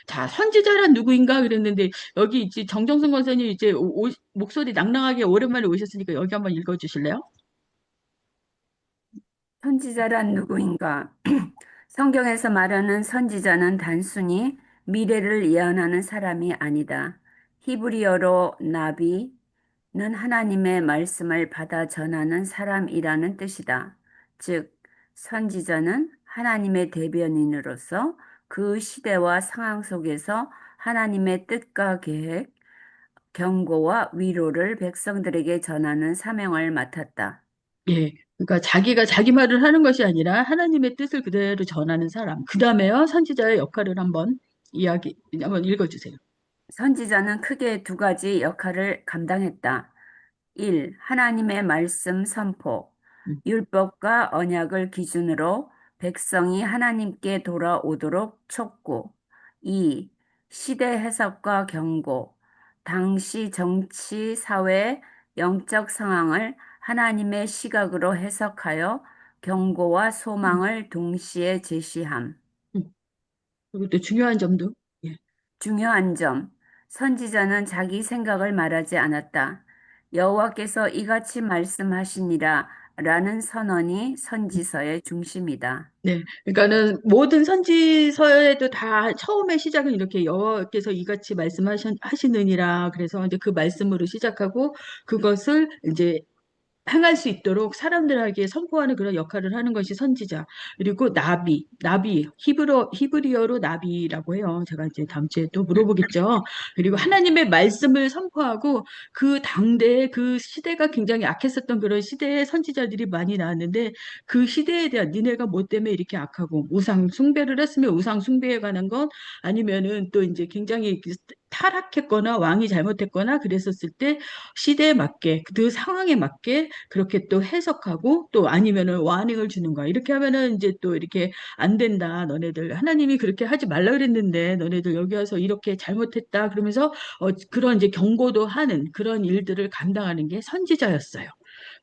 자, 선지자란 누구인가 그랬는데 여기 이제 정정순 권사님 이제 목소리 낭낭하게 오랜만에 오셨으니까 여기 한번 읽어주실래요? 선지자란 누구인가? 성경에서 말하는 선지자는 단순히 미래를 예언하는 사람이 아니다. 히브리어로 나비는 하나님의 말씀을 받아 전하는 사람이라는 뜻이다. 즉, 선지자는 하나님의 대변인으로서 그 시대와 상황 속에서 하나님의 뜻과 계획, 경고와 위로를 백성들에게 전하는 사명을 맡았다. 예. 그러니까 자기가 자기 말을 하는 것이 아니라 하나님의 뜻을 그대로 전하는 사람. 그 다음에요, 선지자의 역할을 한번 읽어주세요. 선지자는 크게 두 가지 역할을 감당했다. 1. 하나님의 말씀 선포. 음, 율법과 언약을 기준으로 백성이 하나님께 돌아오도록 촉구. 2. 시대 해석과 경고. 당시 정치, 사회, 영적 상황을 하나님의 시각으로 해석하여 경고와 음, 소망을 동시에 제시함. 음. 그리고 또 중요한 점도, 예. 중요한 점, 선지자는 자기 생각을 말하지 않았다. 여호와께서 이같이 말씀하시니라 라는 선언이 선지서의 중심이다. 네. 그러니까는 모든 선지서에도 다 처음에 시작은 이렇게 여호와께서 이같이 말씀하시느니라. 그래서 이제 그 말씀으로 시작하고 그것을 이제 행할 수 있도록 사람들에게 선포하는 그런 역할을 하는 것이 선지자. 그리고 나비, 히브리어로 나비라고 해요. 제가 이제 다음 주에 또 물어보겠죠. 그리고 하나님의 말씀을 선포하고 그 당대에 그 시대가 굉장히 악했었던 그런 시대에 선지자들이 많이 나왔는데 그 시대에 대한 니네가 뭐 때문에 이렇게 악하고 우상 숭배를 했으면 우상 숭배에 관한 것 아니면은 또 이제 굉장히 타락했거나 왕이 잘못했거나 그랬었을 때 시대에 맞게 그 상황에 맞게 그렇게 또 해석하고 또 아니면은 와닝을 주는 거야. 이렇게 하면은 이제 또 이렇게 안 된다. 너네들 하나님이 그렇게 하지 말라 그랬는데 너네들 여기 와서 이렇게 잘못했다. 그러면서 그런 이제 경고도 하는 그런 일들을 감당하는 게 선지자였어요.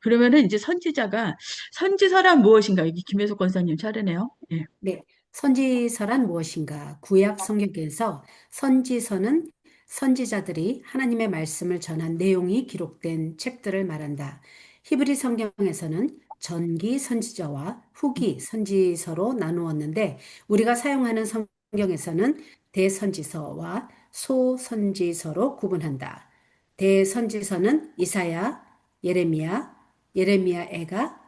그러면은 이제 선지서란 무엇인가? 이게 김혜석 권사님 차례네요. 예. 네, 선지서란 무엇인가? 구약 성경에서 선지서는 선지자들이 하나님의 말씀을 전한 내용이 기록된 책들을 말한다. 히브리 성경에서는 전기 선지서와 후기 선지서로 나누었는데 우리가 사용하는 성경에서는 대선지서와 소선지서로 구분한다. 대선지서는 이사야, 예레미야, 예레미야애가,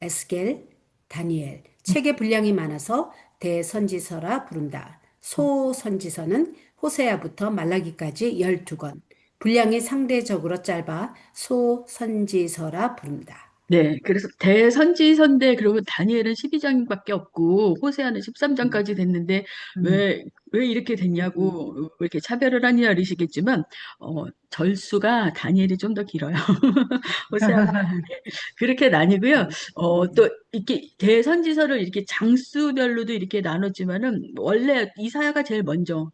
에스겔, 다니엘. 책의 분량이 많아서 대선지서라 부른다. 소선지서는 호세아부터 말라기까지 12권. 분량이 상대적으로 짧아 소선지서라 부른다. 네, 그래서 대선지서인데 그러면 다니엘은 12장밖에 없고 호세아는 음, 13장까지 됐는데 음, 왜 이렇게 음, 됐냐고 왜 이렇게 차별을 하냐 그러시겠지만 절수가 다니엘이 좀 더 길어요. 호세아가 그렇게 나뉘고요. 또 이렇게 대선지서를 이렇게 장수별로도 이렇게 나눴지만은 원래 이사야가 제일 먼저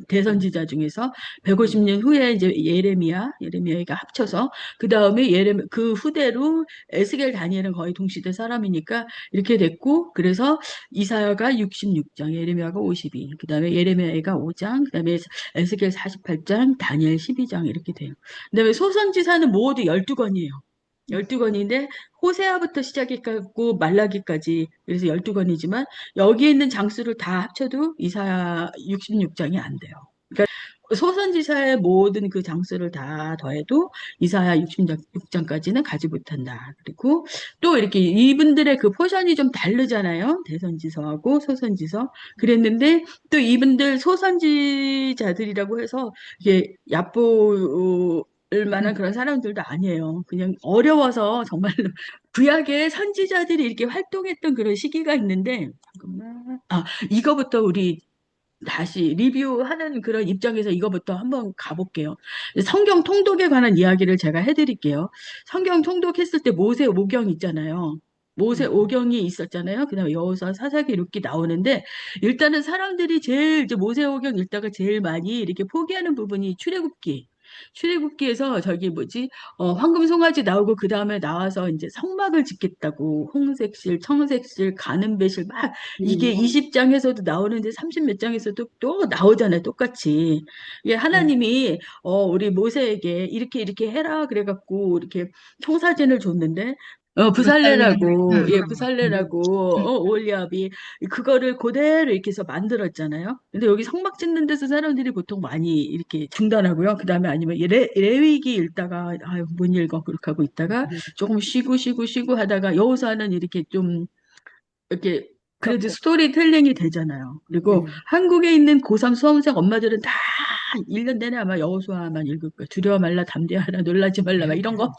대선지자 중에서 150년 후에 이제 예레미야가 합쳐서 그 다음에 그 후대로 에스겔 다니엘은 거의 동시대 사람이니까 이렇게 됐고 그래서 이사야가 66장, 예레미야가 52, 그 다음에 예레미야가 5장, 그 다음에 에스겔 48장, 다니엘 12장 이렇게 돼요. 그다음에 소선지사는 모두 12권이에요. 12권인데 호세아부터 시작해갖고 말라기까지 그래서 12권이지만 여기에 있는 장수를 다 합쳐도 이사야 66장이 안 돼요. 소선지사의 모든 그 장수를 다 더해도 이사야 66장까지는 가지 못한다. 그리고 또 이렇게 이분들의 그 포션이 좀 다르잖아요. 대선지서하고 소선지서. 그랬는데 또 이분들 소선지자들이라고 해서 이게 얕볼 만한 그런 사람들도 아니에요. 그냥 어려워서 정말로 구약의 선지자들이 이렇게 활동했던 그런 시기가 있는데 잠깐만. 이거부터 우리 다시 리뷰하는 그런 입장에서 이거부터 한번 가볼게요. 성경 통독에 관한 이야기를 제가 해드릴게요. 성경 통독했을 때 모세 오경 있잖아요. 모세 오경이 있었잖아요. 그다음에 여호수아 사사기 룻기 나오는데 일단은 사람들이 제일 이제 모세 오경 읽다가 제일 많이 이렇게 포기하는 부분이 출애굽기. 출애굽기에서 저기 뭐지, 황금 송아지 나오고 그 다음에 나와서 이제 성막을 짓겠다고 홍색실, 청색실, 가는 배실 막 이게 음, 20장에서도 나오는데 30 몇 장에서도 또 나오잖아요, 똑같이. 이게 네. 하나님이 우리 모세에게 이렇게 이렇게 해라 그래갖고 이렇게 청사진을 줬는데 부살렘. 부살레라고, 예, 응, 응, 부살레라고, 올리압이 그거를 그대로 이렇게 해서 만들었잖아요. 근데 여기 성막 짓는 데서 사람들이 보통 많이 이렇게 중단하고요. 그 다음에 아니면 레위기 읽다가, 아유, 못 읽어. 그렇게 하고 있다가 조금 쉬고 하다가 여호수아는 이렇게 좀 이렇게 그래도 그렇고, 스토리텔링이 되잖아요. 그리고 네. 한국에 있는 고3 수험생 엄마들은 다 1년 내내 아마 여호수아만 읽을 거예요. 두려워 말라 담대하라 놀라지 말라 막 이런 거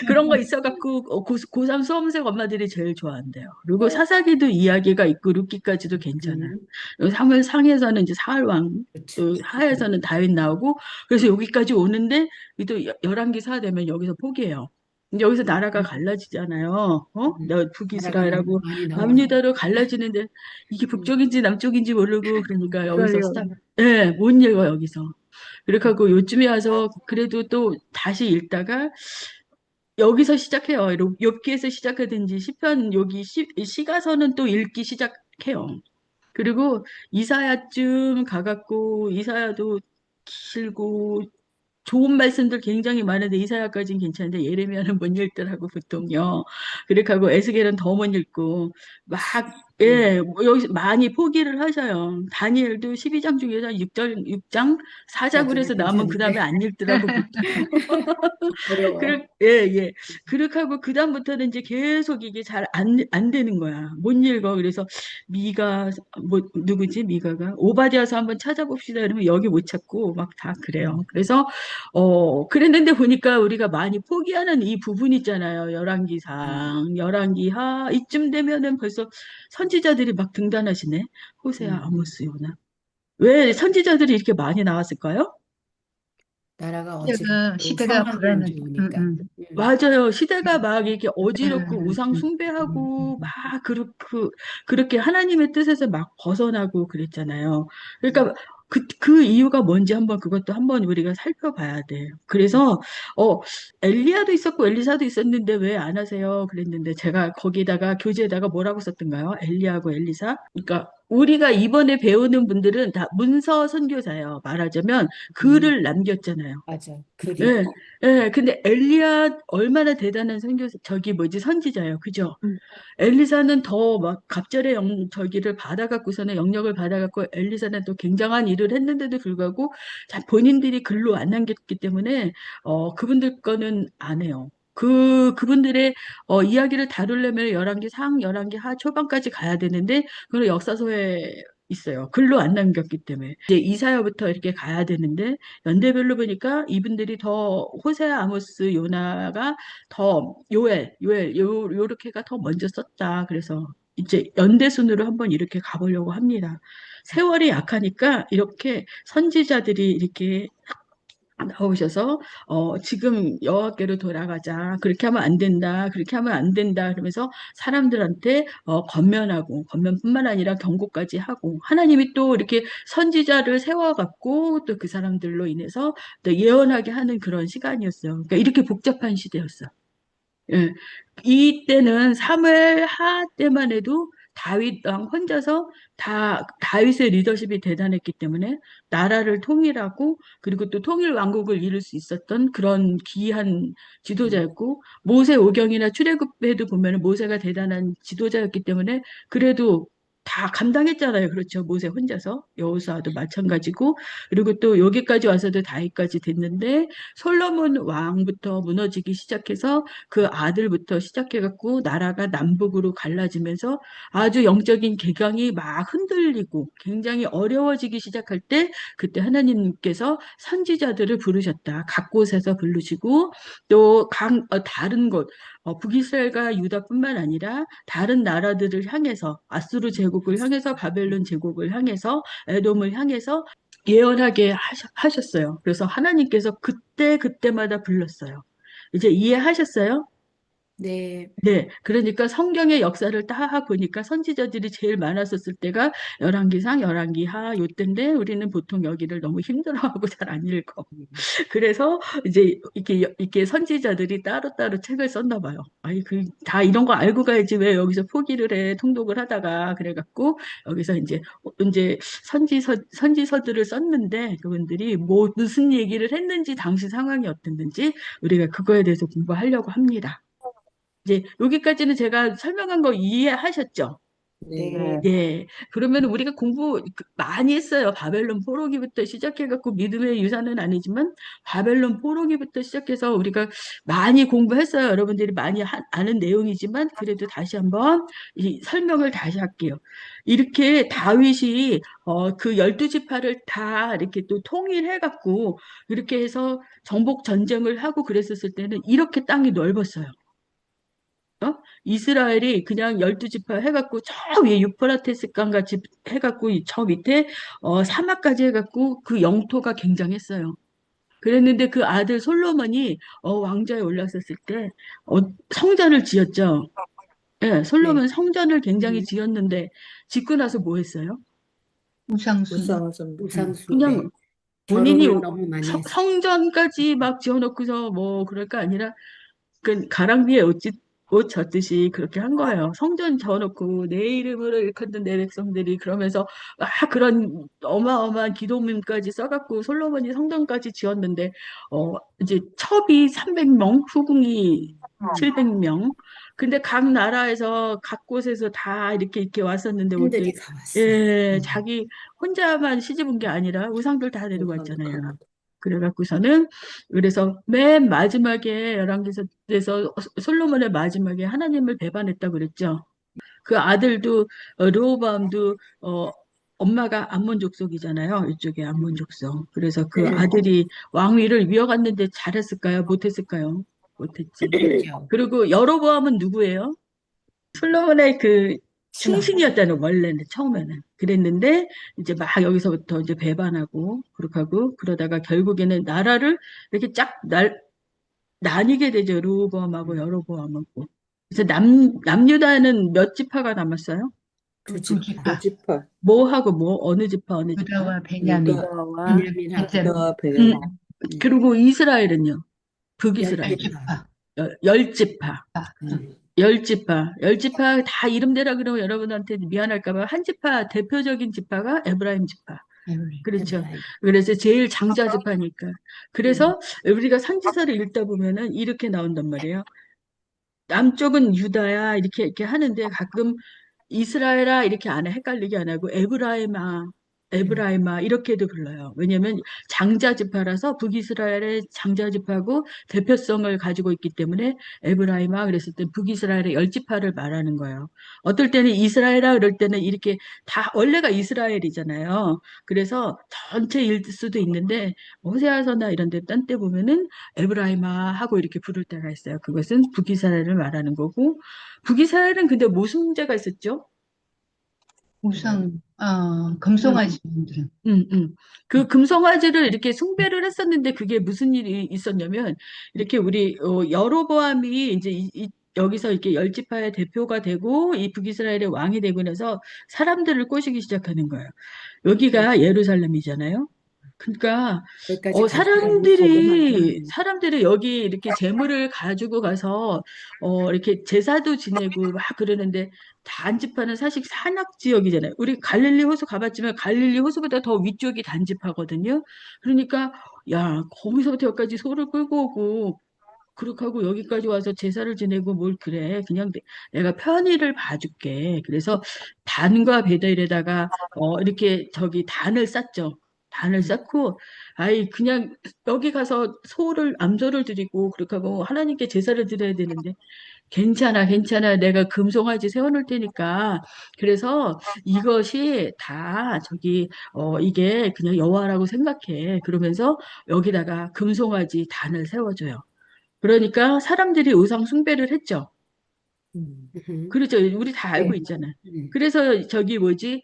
그런 거 있어갖고 고3 수험생 엄마들이 제일 좋아한대요. 그리고 사사기도 이야기가 있고 룻기까지도 괜찮아요. 음, 사무엘 상에서는 이제 사울왕 그렇죠. 또 하에서는 다윗 나오고 그래서 여기까지 오는데 또 열왕기 사 되면 여기서 포기해요. 근데 여기서 나라가 갈라지잖아요. 나라가 너무 북이스라엘하고 많이 나와서. 남유다로 갈라지는데 이게 북쪽인지 남쪽인지 모르고 그러니까 여기서 헷갈려. 스탑. 예, 못 읽어 여기서. 그렇게 하고 요즘에 와서 그래도 또 다시 읽다가 여기서 시작해요. 욥기에서 시작하든지 시편 여기 시가서는 또 읽기 시작해요. 그리고 이사야쯤 가갖고 이사야도 길고 좋은 말씀들 굉장히 많은데 이사야까지는 괜찮은데 예레미야는 못 읽더라고 보통요. 그렇게 하고 에스겔은 더 못 읽고 막 음, 예, 뭐 여기서 많이 포기를 하셔요. 다니엘도 12장 중에서 6장 4장으로 나중에 해서 남은 그 다음에 괜찮은데. 안 읽더라고 보통. 어려워. 예, 예. 그렇게 하고, 그다음부터는 이제 계속 이게 잘 안 되는 거야. 못 읽어. 그래서, 미가, 누구지? 미가가? 오바댜서 한번 찾아봅시다. 이러면 여기 못 찾고, 막 다 그래요. 그래서, 그랬는데 보니까 우리가 많이 포기하는 이 부분 있잖아요. 열왕기상, 열왕기하, 이쯤 되면은 벌써 선지자들이 막 등단하시네. 호세아, 음, 아모스, 요나. 왜 선지자들이 이렇게 많이 나왔을까요? 나라가 어지럽고 시대가 상황이 안 불안해. 응, 좋으니까. 응. 맞아요. 시대가 막 이렇게 어지럽고 응, 우상 응, 숭배하고 응, 막 그렇게 하나님의 뜻에서 막 벗어나고 그랬잖아요. 그러니까 그 이유가 뭔지 한번 그것도 한번 우리가 살펴봐야 돼. 그래서 어 엘리야도 있었고 엘리사도 있었는데 왜 안 하세요? 그랬는데 제가 거기다가 교재에다가 뭐라고 썼던가요? 엘리야하고 엘리사? 그러니까 우리가 이번에 배우는 분들은 다 문서 선교사예요. 말하자면 음, 글을 남겼잖아요. 맞아. 글이. 예, 예, 근데 엘리야 얼마나 대단한 저기 뭐지, 선지자예요. 그죠? 응. 엘리사는 더 막 갑절의 저기를 받아갖고서는 영역을 받아갖고 엘리사는 또 굉장한 일을 했는데도 불구하고 자, 본인들이 글로 안 남겼기 때문에, 그분들 거는 안 해요. 그분들의, 이야기를 다루려면 열왕기 상, 열왕기 하 초반까지 가야 되는데, 그걸 역사서에 있어요. 글로 안 남겼기 때문에. 이제 이사야부터 이렇게 가야 되는데, 연대별로 보니까 이분들이 더 호세아, 아모스, 요나가 더 요렇게가 더 먼저 썼다. 그래서 이제 연대 순으로 한번 이렇게 가보려고 합니다. 세월이 약하니까 이렇게 선지자들이 이렇게 나오셔서 지금 여호와께로 돌아가자. 그렇게 하면 안 된다. 그렇게 하면 안 된다. 그러면서 사람들한테 권면하고 권면뿐만 아니라 경고까지 하고 하나님이 또 이렇게 선지자를 세워갖고 또 그 사람들로 인해서 또 예언하게 하는 그런 시간이었어요. 그러니까 이렇게 복잡한 시대였어요. 예. 이때는 사무엘 하 때만 해도 다윗 왕 혼자서 다윗의 리더십이 대단했기 때문에 나라를 통일하고 그리고 또 통일 왕국을 이룰 수 있었던 그런 기이한 지도자였고 모세 오경이나 출애굽에도 보면은 모세가 대단한 지도자였기 때문에 그래도 다 감당했잖아요. 그렇죠. 모세 혼자서 여호수아도 마찬가지고 그리고 또 여기까지 와서도 다윗까지 됐는데 솔로몬 왕부터 무너지기 시작해서 그 아들부터 시작해갖고 나라가 남북으로 갈라지면서 아주 영적인 개강이 막 흔들리고 굉장히 어려워지기 시작할 때 그때 하나님께서 선지자들을 부르셨다. 각 곳에서 부르시고 또 다른 곳 북이스라엘과 유다뿐만 아니라 다른 나라들을 향해서 아수르 제국을 향해서 바벨론 제국을 향해서 에돔을 향해서 예언하게 하셨어요. 그래서 하나님께서 그때마다 불렀어요. 이제 이해하셨어요? 네. 네, 그러니까 성경의 역사를 딱 보니까 선지자들이 제일 많았었을 때가 열왕기상, 열왕기하 요때인데 우리는 보통 여기를 너무 힘들어하고 잘 안 읽어. 그래서 이제 이렇게 선지자들이 따로따로 책을 썼나 봐요. 아니, 다 이런 거 알고 가야지 왜 여기서 포기를 해, 통독을 하다가. 그래갖고 여기서 이제 선지서들을 썼는데 그분들이 뭐 무슨 얘기를 했는지 당시 상황이 어땠는지 우리가 그거에 대해서 공부하려고 합니다. 이제 여기까지는 제가 설명한 거 이해하셨죠? 네. 네. 네. 그러면 우리가 공부 많이 했어요. 바벨론 포로기부터 시작해갖고 믿음의 유산은 아니지만 바벨론 포로기부터 시작해서 우리가 많이 공부했어요. 여러분들이 많이 아는 내용이지만 그래도 다시 한번 이 설명을 다시 할게요. 이렇게 다윗이 그 12지파를 다 이렇게 또 통일해갖고 이렇게 해서 정복 전쟁을 하고 그랬었을 때는 이렇게 땅이 넓었어요. 이스라엘이 그냥 12지파 해갖고 저 위에 유프라테스 강 같이 해갖고 저 밑에 사막까지 해갖고 그 영토가 굉장했어요. 그랬는데 그 아들 솔로몬이 왕좌에 올랐었을 때 성전을 지었죠. 예, 네. 솔로몬 성전을 굉장히 지었는데 짓고 나서 뭐 했어요? 우상숭. 그냥 우상숭배. 본인이 결혼을 너무 많이 했어. 성전까지 막 지어놓고서 뭐 그럴 거 아니라 그 가랑비에 옷 젖듯이 그렇게 한 거예요. 성전 지어놓고 내 이름으로 일컫는 내 백성들이 그러면서 그런 어마어마한 기도문까지 써갖고 솔로몬이 성전까지 지었는데 이제 첩이 300명, 후궁이 700명. 근데 각 나라에서 각 곳에서 다 이렇게 왔었는데 올 때 신들이 다 왔어. 예, 자기 혼자만 시집 온 게 아니라 우상들 다 데리고 우상도 왔잖아요. 가고. 그래갖고서는 그래서 맨 마지막에 열왕기서에서 솔로몬의 마지막에 하나님을 배반했다고 그랬죠. 그 아들도 르호보암도 엄마가 암몬 족속이잖아요. 이쪽에 암몬 족속. 그래서 그 네. 아들이 왕위를 이어갔는데 잘했을까요? 못했을까요? 못했지. 그렇죠. 그리고 여로보암은 누구예요? 솔로몬의 그 신하. 충신이었다는 원래는 처음에는 그랬는데 이제 막 여기서부터 이제 배반하고 그렇게 하고 그러다가 결국에는 나라를 이렇게 나뉘게 되죠. 르호보암하고 여로보암하고. 그래서 남유다는 몇 지파가 남았어요? 두 두 지파. 지파. 지파, 뭐하고 뭐 어느 지파 어느 지파? 유다와 베냐민. 유다, 유다와 베냐민하고 벤자민. 유다와 음, 베냐민. 그리고 이스라엘은요. 열 북이스라엘 지파. 지파. 열 지파. 음. 열 지파 다 이름대로 그러면 여러분한테 미안할까봐 한 지파 대표적인 지파가 에브라임 지파. 그렇죠. 에브라임. 그래서 제일 장자 지파니까. 음. 그래서 우리가 선지서를 읽다 보면은 이렇게 나온단 말이에요. 남쪽은 유다야 이렇게 하는데 가끔 이스라엘아 이렇게 안 해, 헷갈리게 안 하고 에브라임아 이렇게도 불러요. 왜냐하면 장자 지파라서 북이스라엘의 장자 지파고 대표성을 가지고 있기 때문에 에브라임아 그랬을 때 북이스라엘의 열 지파를 말하는 거예요. 어떨 때는 이스라엘아 그럴 때는 이렇게 다 원래가 이스라엘이잖아요. 그래서 전체일 수도 있는데 호세아서나 이런 데 딴 때 보면은 에브라임아 하고 이렇게 부를 때가 있어요. 그것은 북이스라엘을 말하는 거고 북이스라엘은 근데 무슨 문제가 있었죠? 우상, 음, 금송아지 분들은. 그 금송아지를 이렇게 숭배를 했었는데 그게 무슨 일이 있었냐면 이렇게 우리 여로보암이 이제 여기서 이렇게 열 지파의 대표가 되고 이 북이스라엘의 왕이 되고 나서 사람들을 꼬시기 시작하는 거예요. 여기가 예루살렘이잖아요. 그러니까 여기까지 갈 사람이 보고만 사람들이 여기 이렇게 재물을 가지고 가서 이렇게 제사도 지내고 막 그러는데 단지파는 사실 산악 지역이잖아요. 우리 갈릴리 호수 가봤지만 갈릴리 호수보다 더 위쪽이 단지파거든요. 그러니까 야 거기서부터 여기까지 소를 끌고 오고 그렇게 하고 여기까지 와서 제사를 지내고 뭘 그래. 그냥 내가 편의를 봐줄게. 그래서 단과 베델에다가 이렇게 저기 단을 쌓죠. 단을 쌓고 아이 그냥 여기 가서 암소를 드리고 그렇게 하고 하나님께 제사를 드려야 되는데 괜찮아, 괜찮아. 내가 금송아지 세워놓을 테니까. 그래서 이것이 다 이게 그냥 여호와라고 생각해. 그러면서 여기다가 금송아지 단을 세워줘요. 그러니까 사람들이 우상 숭배를 했죠. 음. 그렇죠. 우리 다 알고 네. 있잖아. 음. 그래서 저기 뭐지?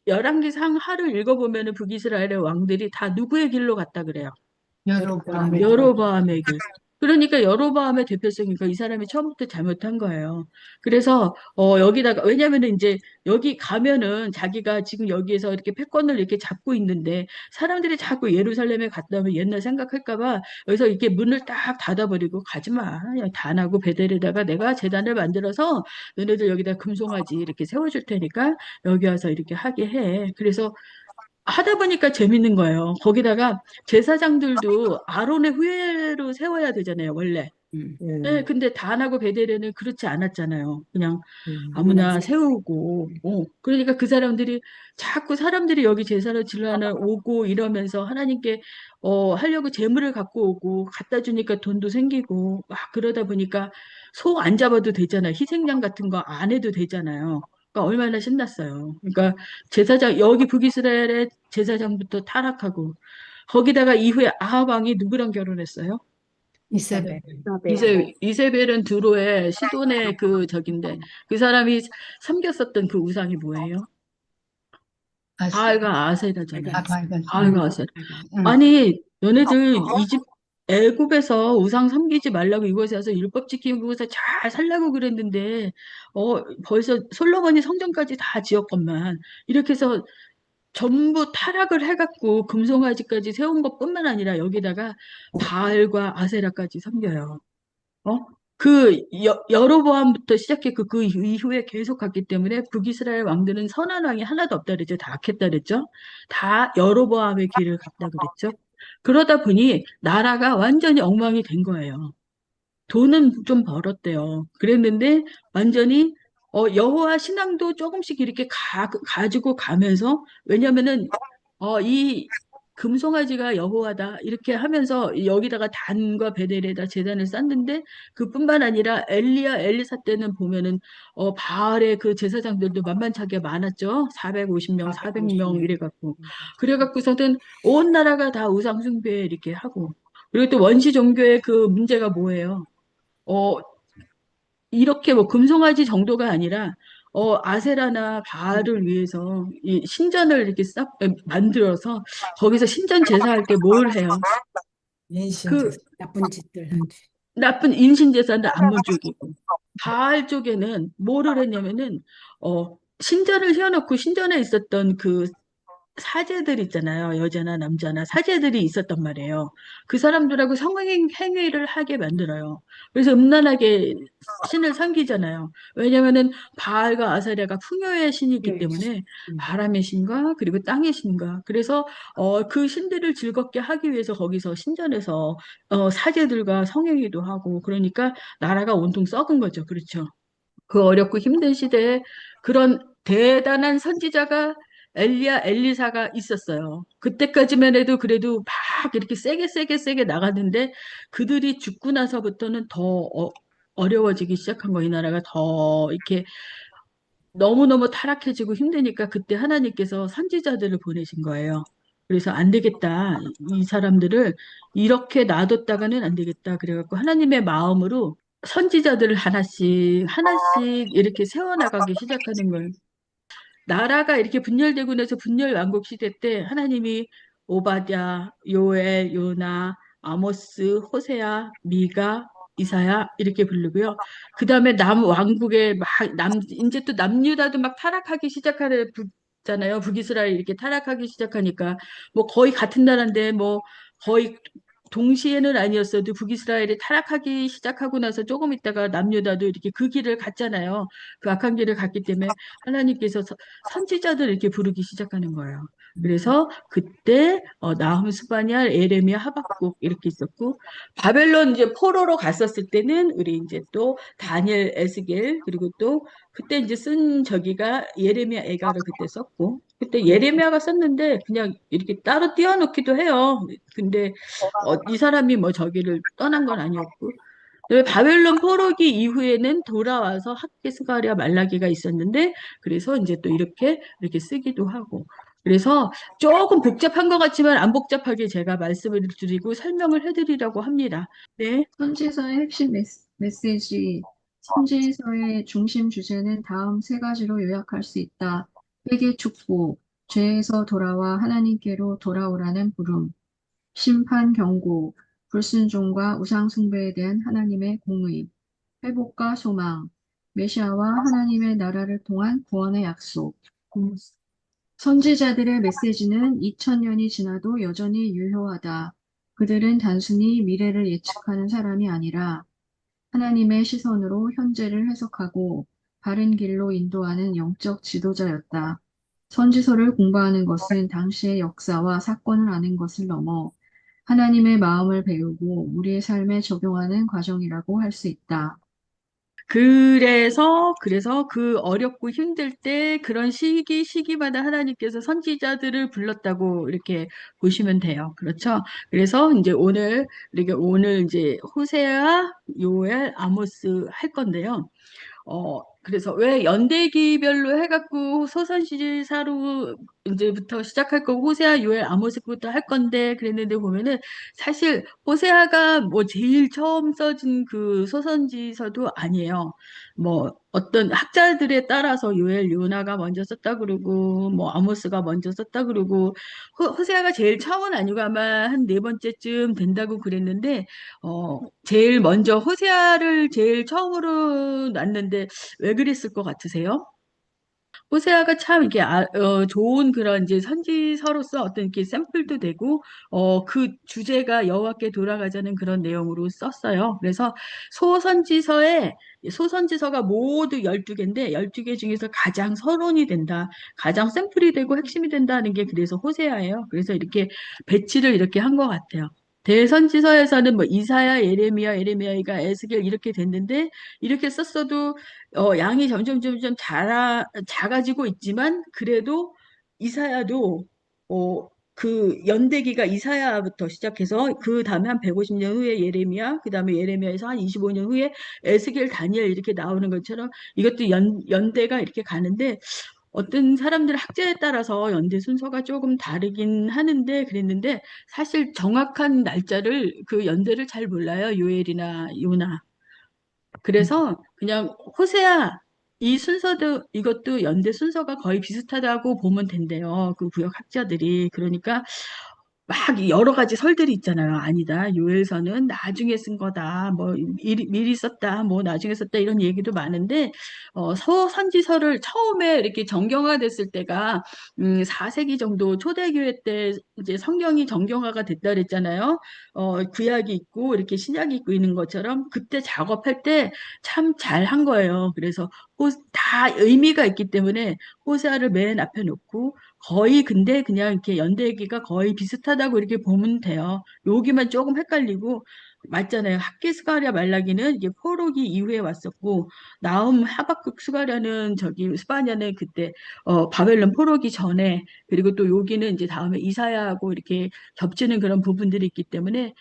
열왕기 상하를 읽어보면은 북이스라엘의 왕들이 다 누구의 길로 갔다 그래요? 여로보암의 여로보암의 여로보암의 길. 그러니까 여로보암의 대표성이니까 이 사람이 처음부터 잘못한 거예요. 그래서 여기다가 왜냐면은 이제 여기 가면은 자기가 지금 여기에서 이렇게 패권을 이렇게 잡고 있는데 사람들이 자꾸 예루살렘에 갔다 오면 옛날 생각할까 봐 여기서 이렇게 문을 딱 닫아버리고 가지 마. 그냥 단하고 베델에다가 내가 제단을 만들어서 너네들 여기다 금송아지 이렇게 세워줄 테니까 여기 와서 이렇게 하게 해. 그래서 하다 보니까 재밌는 거예요. 거기다가 제사장들도 아론의 후예로 세워야 되잖아요, 원래. 음, 네, 근데 단하고 베델에는 그렇지 않았잖아요. 그냥 아무나 아무나 세우고, 그러니까 그 사람들이 자꾸 사람들이 여기 제사를 지내러 오고 이러면서 하나님께 하려고 재물을 갖고 오고 갖다 주니까 돈도 생기고 막 그러다 보니까 소 안 잡아도 되잖아요. 희생양 같은 거 안 해도 되잖아요. 그러니까 얼마나 신났어요. 그러니까 제사장 여기 북이스라엘의 제사장부터 타락하고 거기다가 이후에 아합 왕이 누구랑 결혼했어요? 이사벨. 이세벨은 두로의 시돈의 그 적인데 그 사람이 섬겼었던 그 우상이 뭐예요? 아스, 바알과 아세라잖아요. 밝았어. 바알과 아세라. 응. 아니 너네들 애굽에서 우상 섬기지 말라고 이곳에 와서 율법 지키고서 잘 살라고 그랬는데 벌써 솔로몬이 성전까지 다 지었건만 이렇게 해서 전부 타락을 해갖고 금송아지까지 세운 것뿐만 아니라 여기다가 바알과 아세라까지 섬겨요. 어? 여로보암부터 시작했고 그 이후에 계속 갔기 때문에 북이스라엘 왕들은 선한 왕이 하나도 없다 그랬죠. 다 악했다 그랬죠. 다 여로보암의 길을 갔다 그랬죠. 그러다 보니 나라가 완전히 엉망이 된 거예요. 돈은 좀 벌었대요. 그랬는데 완전히 여호와 신앙도 조금씩 이렇게 가지고 가면서 왜냐면은 이 금송아지가 여호와다 이렇게 하면서 여기다가 단과 베델에다 제단을 쌓는데 그뿐만 아니라 엘리야 엘리사 때는 보면은 바알의 그 제사장들도 만만찮게 많았죠. 450명, 400명 450명. 이래갖고 그래갖고서는 온 나라가 다 우상 숭배 이렇게 하고 그리고 또 원시 종교의 그 문제가 뭐예요? 어, 이렇게 뭐 금송아지 정도가 아니라 아세라나 바알을 위해서 이 신전을 이렇게 만들어서 거기서 신전 제사할 때 뭘 해요? 그 인신제사. 나쁜 짓들 하지. 나쁜 인신 제사는 안물 쪽이고 바알 쪽에는 뭐를 했냐면은 신전을 세워놓고 신전에 있었던 그 사제들 있잖아요. 여자나 남자나 사제들이 있었단 말이에요. 그 사람들하고 성행위를 하게 만들어요. 그래서 음란하게 신을 섬기잖아요. 왜냐면은 바알과 아사랴가 풍요의 신이기 예. 때문에 바람의 신과 그리고 땅의 신과 그래서 그 신들을 즐겁게 하기 위해서 거기서 신전에서 사제들과 성행위도 하고 그러니까 나라가 온통 썩은 거죠. 그렇죠. 그 어렵고 힘든 시대에 그런 대단한 선지자가 엘리사가 있었어요. 그때까지만 해도 그래도 막 이렇게 세게 나갔는데 그들이 죽고 나서부터는 더 어려워지기 시작한 거예요. 이 나라가 더 이렇게 너무너무 타락해지고 힘드니까 그때 하나님께서 선지자들을 보내신 거예요. 그래서 안 되겠다. 이 사람들을 이렇게 놔뒀다가는 안 되겠다. 그래갖고 하나님의 마음으로 선지자들을 하나씩 이렇게 세워나가기 시작하는 거예요. 나라가 이렇게 분열되고 나서 분열 왕국 시대 때 하나님이 오바댜, 요엘, 요나, 아모스, 호세야, 미가, 이사야 이렇게 부르고요. 그 다음에 남 왕국에 이제 또 남유다도 막 타락하기 시작하는 잖아요. 북이스라엘 이렇게 타락하기 시작하니까 뭐 거의 같은 나라인데 뭐 거의 동시에는 아니었어도 북이스라엘이 타락하기 시작하고 나서 조금 있다가 남유다도 이렇게 그 길을 갔잖아요. 그 악한 길을 갔기 때문에 하나님께서 선지자들 이렇게 부르기 시작하는 거예요. 그래서 그때 나훔, 스바냐, 에레미야, 하박국 이렇게 있었고 바벨론 이제 포로로 갔었을 때는 우리 이제 또 다니엘, 에스겔 그리고 또 그때 이제 쓴 저기가 예레미야, 애가를 그때 썼고 그때 예레미야가 썼는데 그냥 이렇게 따로 띄워놓기도 해요. 근데 이 사람이 뭐 저기를 떠난 건 아니었고 바벨론 포로기 이후에는 돌아와서 학계 스가랴 말라기가 있었는데 그래서 이제 또 이렇게 쓰기도 하고 그래서 조금 복잡한 것 같지만 안 복잡하게 제가 말씀을 드리고 설명을 해드리려고 합니다. 네. 선지서의 핵심 메시지, 선지서의 중심 주제는 다음 세 가지로 요약할 수 있다. 회개 축복, 죄에서 돌아와 하나님께로 돌아오라는 부름, 심판 경고, 불순종과 우상숭배에 대한 하나님의 공의, 회복과 소망, 메시아와 하나님의 나라를 통한 구원의 약속. 선지자들의 메시지는 2000년이 지나도 여전히 유효하다. 그들은 단순히 미래를 예측하는 사람이 아니라 하나님의 시선으로 현재를 해석하고 바른 길로 인도하는 영적 지도자였다. 선지서를 공부하는 것은 당시의 역사와 사건을 아는 것을 넘어 하나님의 마음을 배우고 우리의 삶에 적용하는 과정이라고 할 수 있다. 그래서 그 어렵고 힘들 때 그런 시기마다 하나님께서 선지자들을 불렀다고 이렇게 보시면 돼요. 그렇죠? 그래서 이제 오늘 이제 호세아, 요엘, 아모스 할 건데요. 그래서 왜 연대기별로 해갖고 소선지사로 이제부터 시작할 거고 호세아, 요엘, 아모스부터 할 건데 그랬는데 보면은 사실 호세아가 뭐 제일 처음 써진 그 소선지서도 아니에요. 뭐 어떤 학자들에 따라서 요엘, 요나가 먼저 썼다 그러고 뭐 아모스가 먼저 썼다 그러고 호세아가 제일 처음은 아니고 아마 한 네 번째쯤 된다고 그랬는데 제일 먼저 호세아를 제일 처음으로 놨는데 왜 그랬을 것 같으세요? 호세아가 참 이게 좋은 그런 이제 선지서로서 어떤 이렇게 샘플도 되고 그 주제가 여호와께 돌아가자는 그런 내용으로 썼어요. 그래서 소선지서에 소선지서가 모두 12개인데 12개 중에서 가장 서론이 된다. 가장 샘플이 되고 핵심이 된다는 게 그래서 호세아예요. 그래서 이렇게 배치를 이렇게 한 것 같아요. 대선지서에서는 뭐 이사야, 예레미야가 에스겔 이렇게 됐는데 이렇게 썼어도 양이 점점 작아지고 있지만 그래도 이사야도 그 연대기가 이사야부터 시작해서 그 다음에 한 150년 후에 예레미야, 그 다음에 예레미야에서 한 25년 후에 에스겔, 다니엘 이렇게 나오는 것처럼 이것도 연대가 이렇게 가는데 어떤 사람들 학자에 따라서 연대 순서가 조금 다르긴 하는데 그랬는데 사실 정확한 날짜를 그 연대를 잘 몰라요. 요엘이나 요나. 그래서 그냥 호세아 이 순서도 이것도 연대 순서가 거의 비슷하다고 보면 된대요. 그 구역 학자들이. 그러니까 막 여러 가지 설들이 있잖아요. 아니다. 요엘서는 나중에 쓴 거다. 뭐 미리 썼다. 뭐 나중에 썼다. 이런 얘기도 많은데 서선지서를 처음에 이렇게 정경화됐을 때가 4세기 정도 초대교회 때 이제 성경이 정경화가 됐다 그랬잖아요. 구약이 있고 이렇게 신약이 있고 있는 것처럼 그때 작업할 때 참 잘한 거예요. 그래서 다 의미가 있기 때문에 호세아를 맨 앞에 놓고 거의 근데 그냥 이렇게 연대기가 거의 비슷하다고 이렇게 보면 돼요. 여기만 조금 헷갈리고 맞잖아요. 학계 스가랴 말라기는 이게 포로기 이후에 왔었고 나훔 하박국 스가랴는 저기 스바냐는 그때 바벨론 포로기 전에 그리고 또 여기는 이제 다음에 이사야하고 이렇게 겹치는 그런 부분들이 있기 때문에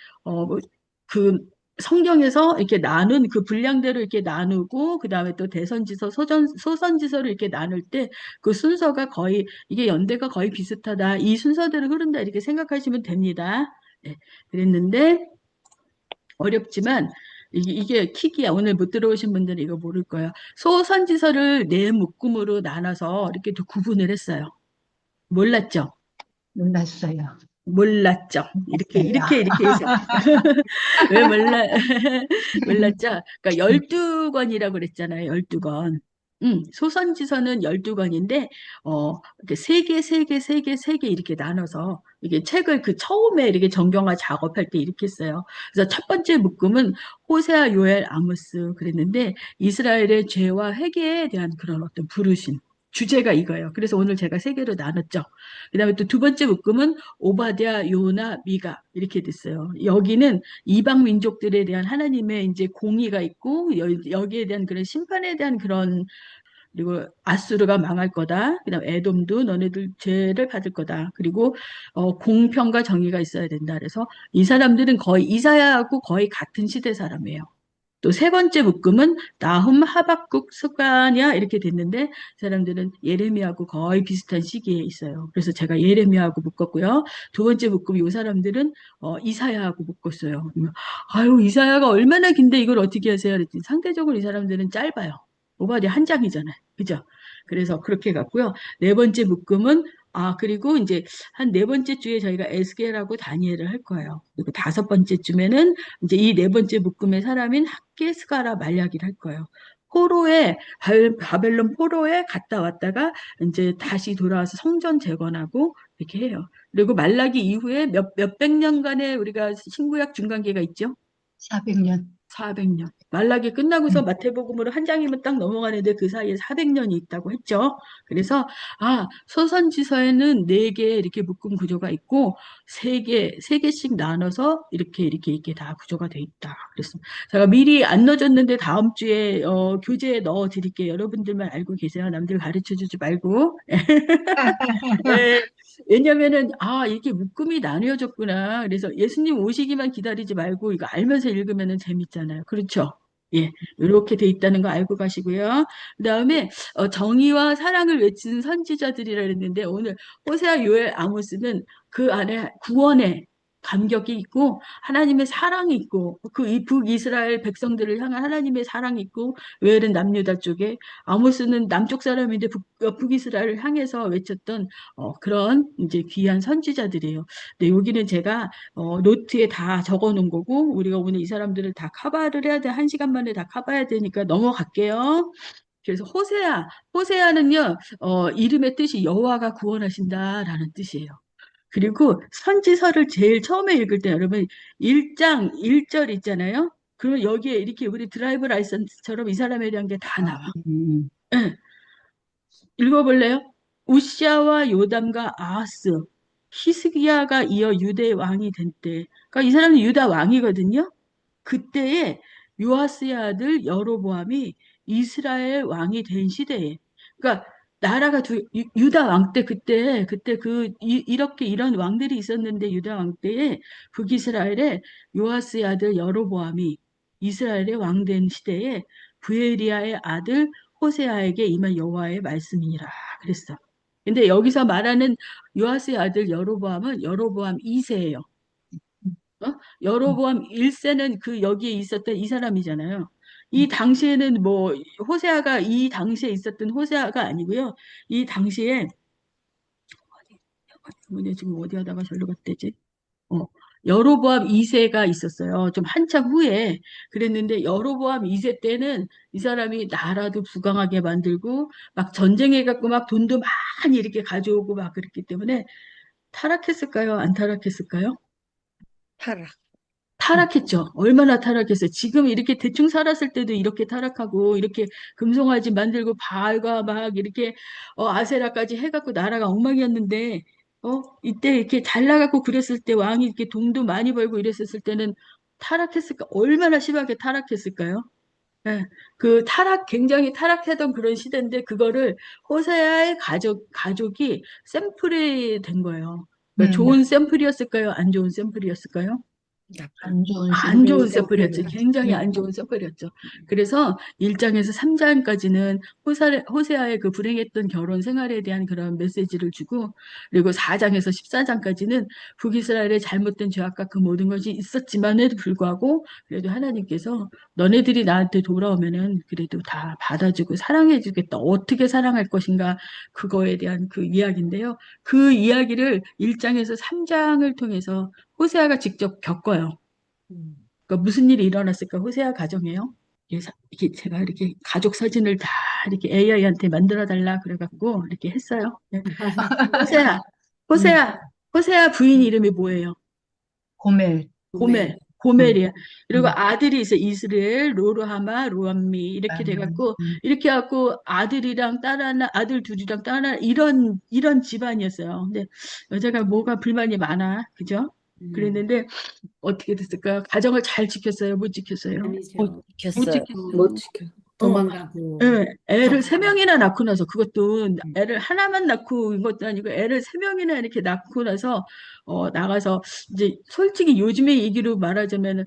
그 성경에서 이렇게 나눈 그 분량대로 이렇게 나누고 그다음에 또 대선지서 소선지서를 이렇게 나눌 때 그 순서가 거의 이게 연대가 거의 비슷하다. 이 순서대로 흐른다. 이렇게 생각하시면 됩니다. 네, 그랬는데 어렵지만 이게 킥이야. 오늘 못 들어오신 분들은 이거 모를 거예요. 소선지서를 네 묶음으로 나눠서 이렇게 또 구분을 했어요. 몰랐죠? 놀랐어요. 몰랐죠. 이렇게 해서. 왜 몰랐죠? 그러니까 12권이라고 그랬잖아요. 12권. 소선지서는 12권인데, 이렇게 세 개 이렇게 나눠서, 이게 책을 그 처음에 이렇게 정경화 작업할 때 이렇게 했어요. 그래서 첫 번째 묶음은 호세아, 요엘, 아모스 그랬는데, 이스라엘의 죄와 회개에 대한 그런 어떤 부르심. 주제가 이거예요. 그래서 오늘 제가 세 개로 나눴죠. 그 다음에 또 두 번째 묶음은 오바댜, 요나, 미가 이렇게 됐어요. 여기는 이방 민족들에 대한 하나님의 이제 공의가 있고 여기에 대한 그런 심판에 대한 그런 그리고 아수르가 망할 거다. 그다음 에돔도 너네들 죄를 받을 거다. 그리고 공평과 정의가 있어야 된다. 그래서 이 사람들은 거의 이사야하고 거의 같은 시대 사람이에요. 또 세 번째 묶음은 나훔, 하박국, 스가랴 이렇게 됐는데 사람들은 예레미야하고 거의 비슷한 시기에 있어요. 그래서 제가 예레미야하고 묶었고요. 두 번째 묶음 이 사람들은 이사야하고 묶었어요. 아유 이사야가 얼마나 긴데 이걸 어떻게 하세요? 그랬더니 상대적으로 이 사람들은 짧아요. 오바댜 한 장이잖아요. 그죠? 그래서 그렇게 갔고요. 네 번째 묶음은 그리고 이제 한 네 번째 주에 저희가 에스겔하고 다니엘을 할 거예요. 그리고 다섯 번째 주면은 이제 이 네 번째 묶음의 사람인 학개, 스가랴, 말라기를 할 거예요. 바벨론 포로에 갔다 왔다가 이제 다시 돌아와서 성전 재건하고 이렇게 해요. 그리고 말라기 이후에 몇백 년간의 우리가 신구약 중간계가 있죠. 400년. 400년. 말라기 끝나고서 마태복음으로 한 장이면 딱 넘어가는데 그 사이에 400년이 있다고 했죠. 그래서 소선지서에는 네 개 이렇게 묶음 구조가 있고 세 개씩 나눠서 이렇게 다 구조가 돼 있다. 그래서 제가 미리 안 넣어줬는데 다음 주에 교재에 넣어 드릴게요. 여러분들만 알고 계세요. 남들 가르쳐 주지 말고. 네, 왜냐면은, 이렇게 묶음이 나뉘어졌구나. 그래서 예수님 오시기만 기다리지 말고 이거 알면서 읽으면은 재밌잖아요. 그렇죠? 예, 이렇게 돼 있다는 거 알고 가시고요. 그 다음에, 정의와 사랑을 외치는 선지자들이라 했는데, 오늘 호세아, 요엘, 아모스는 그 안에 구원의 감격이 있고, 하나님의 사랑이 있고, 이 북이스라엘 백성들을 향한 하나님의 사랑이 있고, 요엘은 남유다 쪽에, 아모스는 남쪽 사람인데 북이스라엘을 향해서 외쳤던 그런 이제 귀한 선지자들이에요. 근데 여기는 제가 노트에 다 적어 놓은 거고 우리가 오늘 이 사람들을 다 커버를 해야 돼. 한 시간 만에 다 커버해야 되니까 넘어갈게요. 그래서 호세아는요, 이름의 뜻이 여호와가 구원하신다라는 뜻이에요. 그리고 선지서를 제일 처음에 읽을 때 여러분 1장 1절 있잖아요. 그러면 여기에 이렇게 우리 드라이브 라이선스처럼 이 사람에 대한 게 다 나와. 예. 읽어볼래요? 우시아와 요담과 아하스, 히스기야가 이어 유대 왕이 된 때, 그러니까 이 사람은 유다 왕이거든요. 그때에 요아스의 아들 여로보암이 이스라엘 왕이 된 시대에, 그러니까 나라가 유다 왕 때 그때 이렇게 이런 왕들이 있었는데 유다 왕 때에 북이스라엘에 요아스의 아들 여로보암이 이스라엘의 왕 된 시대에 부에리아의 아들 호세아에게 임한 여호와의 말씀이니라 그랬어. 근데 여기서 말하는 요아스의 아들 여로보암은 여로보암 2세예요. 여로보암 1세는 그 여기에 있었던 이 사람이잖아요. 이 당시에는 뭐 호세아가 이 당시에 있었던 호세아가 아니고요. 이 당시에 지금 어디 하다가 절로 갔대지? 어, 여로보암 2세가 있었어요. 좀 한참 후에 그랬는데 여로보암 2세 때는 이 사람이 나라도 부강하게 만들고 막 전쟁해갖고 막 돈도 많이 이렇게 가져오고 막 그랬기 때문에 타락했을까요? 안 타락했을까요? 타락. 타락했죠. 얼마나 타락했어요. 지금 이렇게 대충 살았을 때도 이렇게 타락하고 이렇게 금송아지 만들고 바알과 막 이렇게 아세라까지 해갖고 나라가 엉망이었는데 이때 이렇게 잘 나가고 그랬을 때 왕이 이렇게 돈도 많이 벌고 이랬었을 때는 타락했을까? 얼마나 심하게 타락했을까요? 예, 굉장히 타락했던 그런 시대인데, 그거를 호세아의 가족이 샘플이 된 거예요. 그러니까 좋은 샘플이었을까요? 안 좋은 샘플이었을까요? 안 좋은 안 좋은 샘플. 샘플이었죠. 굉장히 안 좋은 샘플이었죠. 그래서 1장에서 3장까지는 호세아의 그 불행했던 결혼 생활에 대한 그런 메시지를 주고, 그리고 4장에서 14장까지는 북이스라엘의 잘못된 죄악과 그 모든 것이 있었지만에도 불구하고, 그래도 하나님께서 너네들이 나한테 돌아오면은 그래도 다 받아주고 사랑해주겠다. 어떻게 사랑할 것인가, 그거에 대한 그 이야기인데요. 그 이야기를 1장에서 3장을 통해서 호세아가 직접 겪어요. 그러니까 무슨 일이 일어났을까? 호세아 가정에요. 이게 제가 이렇게 가족 사진을 다 이렇게 AI한테 만들어 달라 그래갖고 이렇게 했어요. 네. 호세아, 호세아, 호세아 부인 이름이 뭐예요? 고멜. 고멜이야. 그리고 음. 아들이 있어. 이스라엘, 로르하마, 로암미 이렇게 돼갖고 이렇게 해갖고 아들이랑 딸 하나, 아들 둘이랑 딸 하나 이런 집안이었어요. 근데 여자가 뭐가 불만이 많아, 그죠? 그랬는데 어떻게 됐을까? 가정을 잘 지켰어요? 못 지켰어요? 아니죠. 못 지켰어요. 지켰어요. 못 지켜. 도망가고. 예, 애를 세 명이나 낳고 나서 그것도 애를 하나만 낳고 인 것도 아니고 애를 세 명이나 이렇게 낳고 나서 나가서 이제 솔직히 요즘의 얘기로 말하자면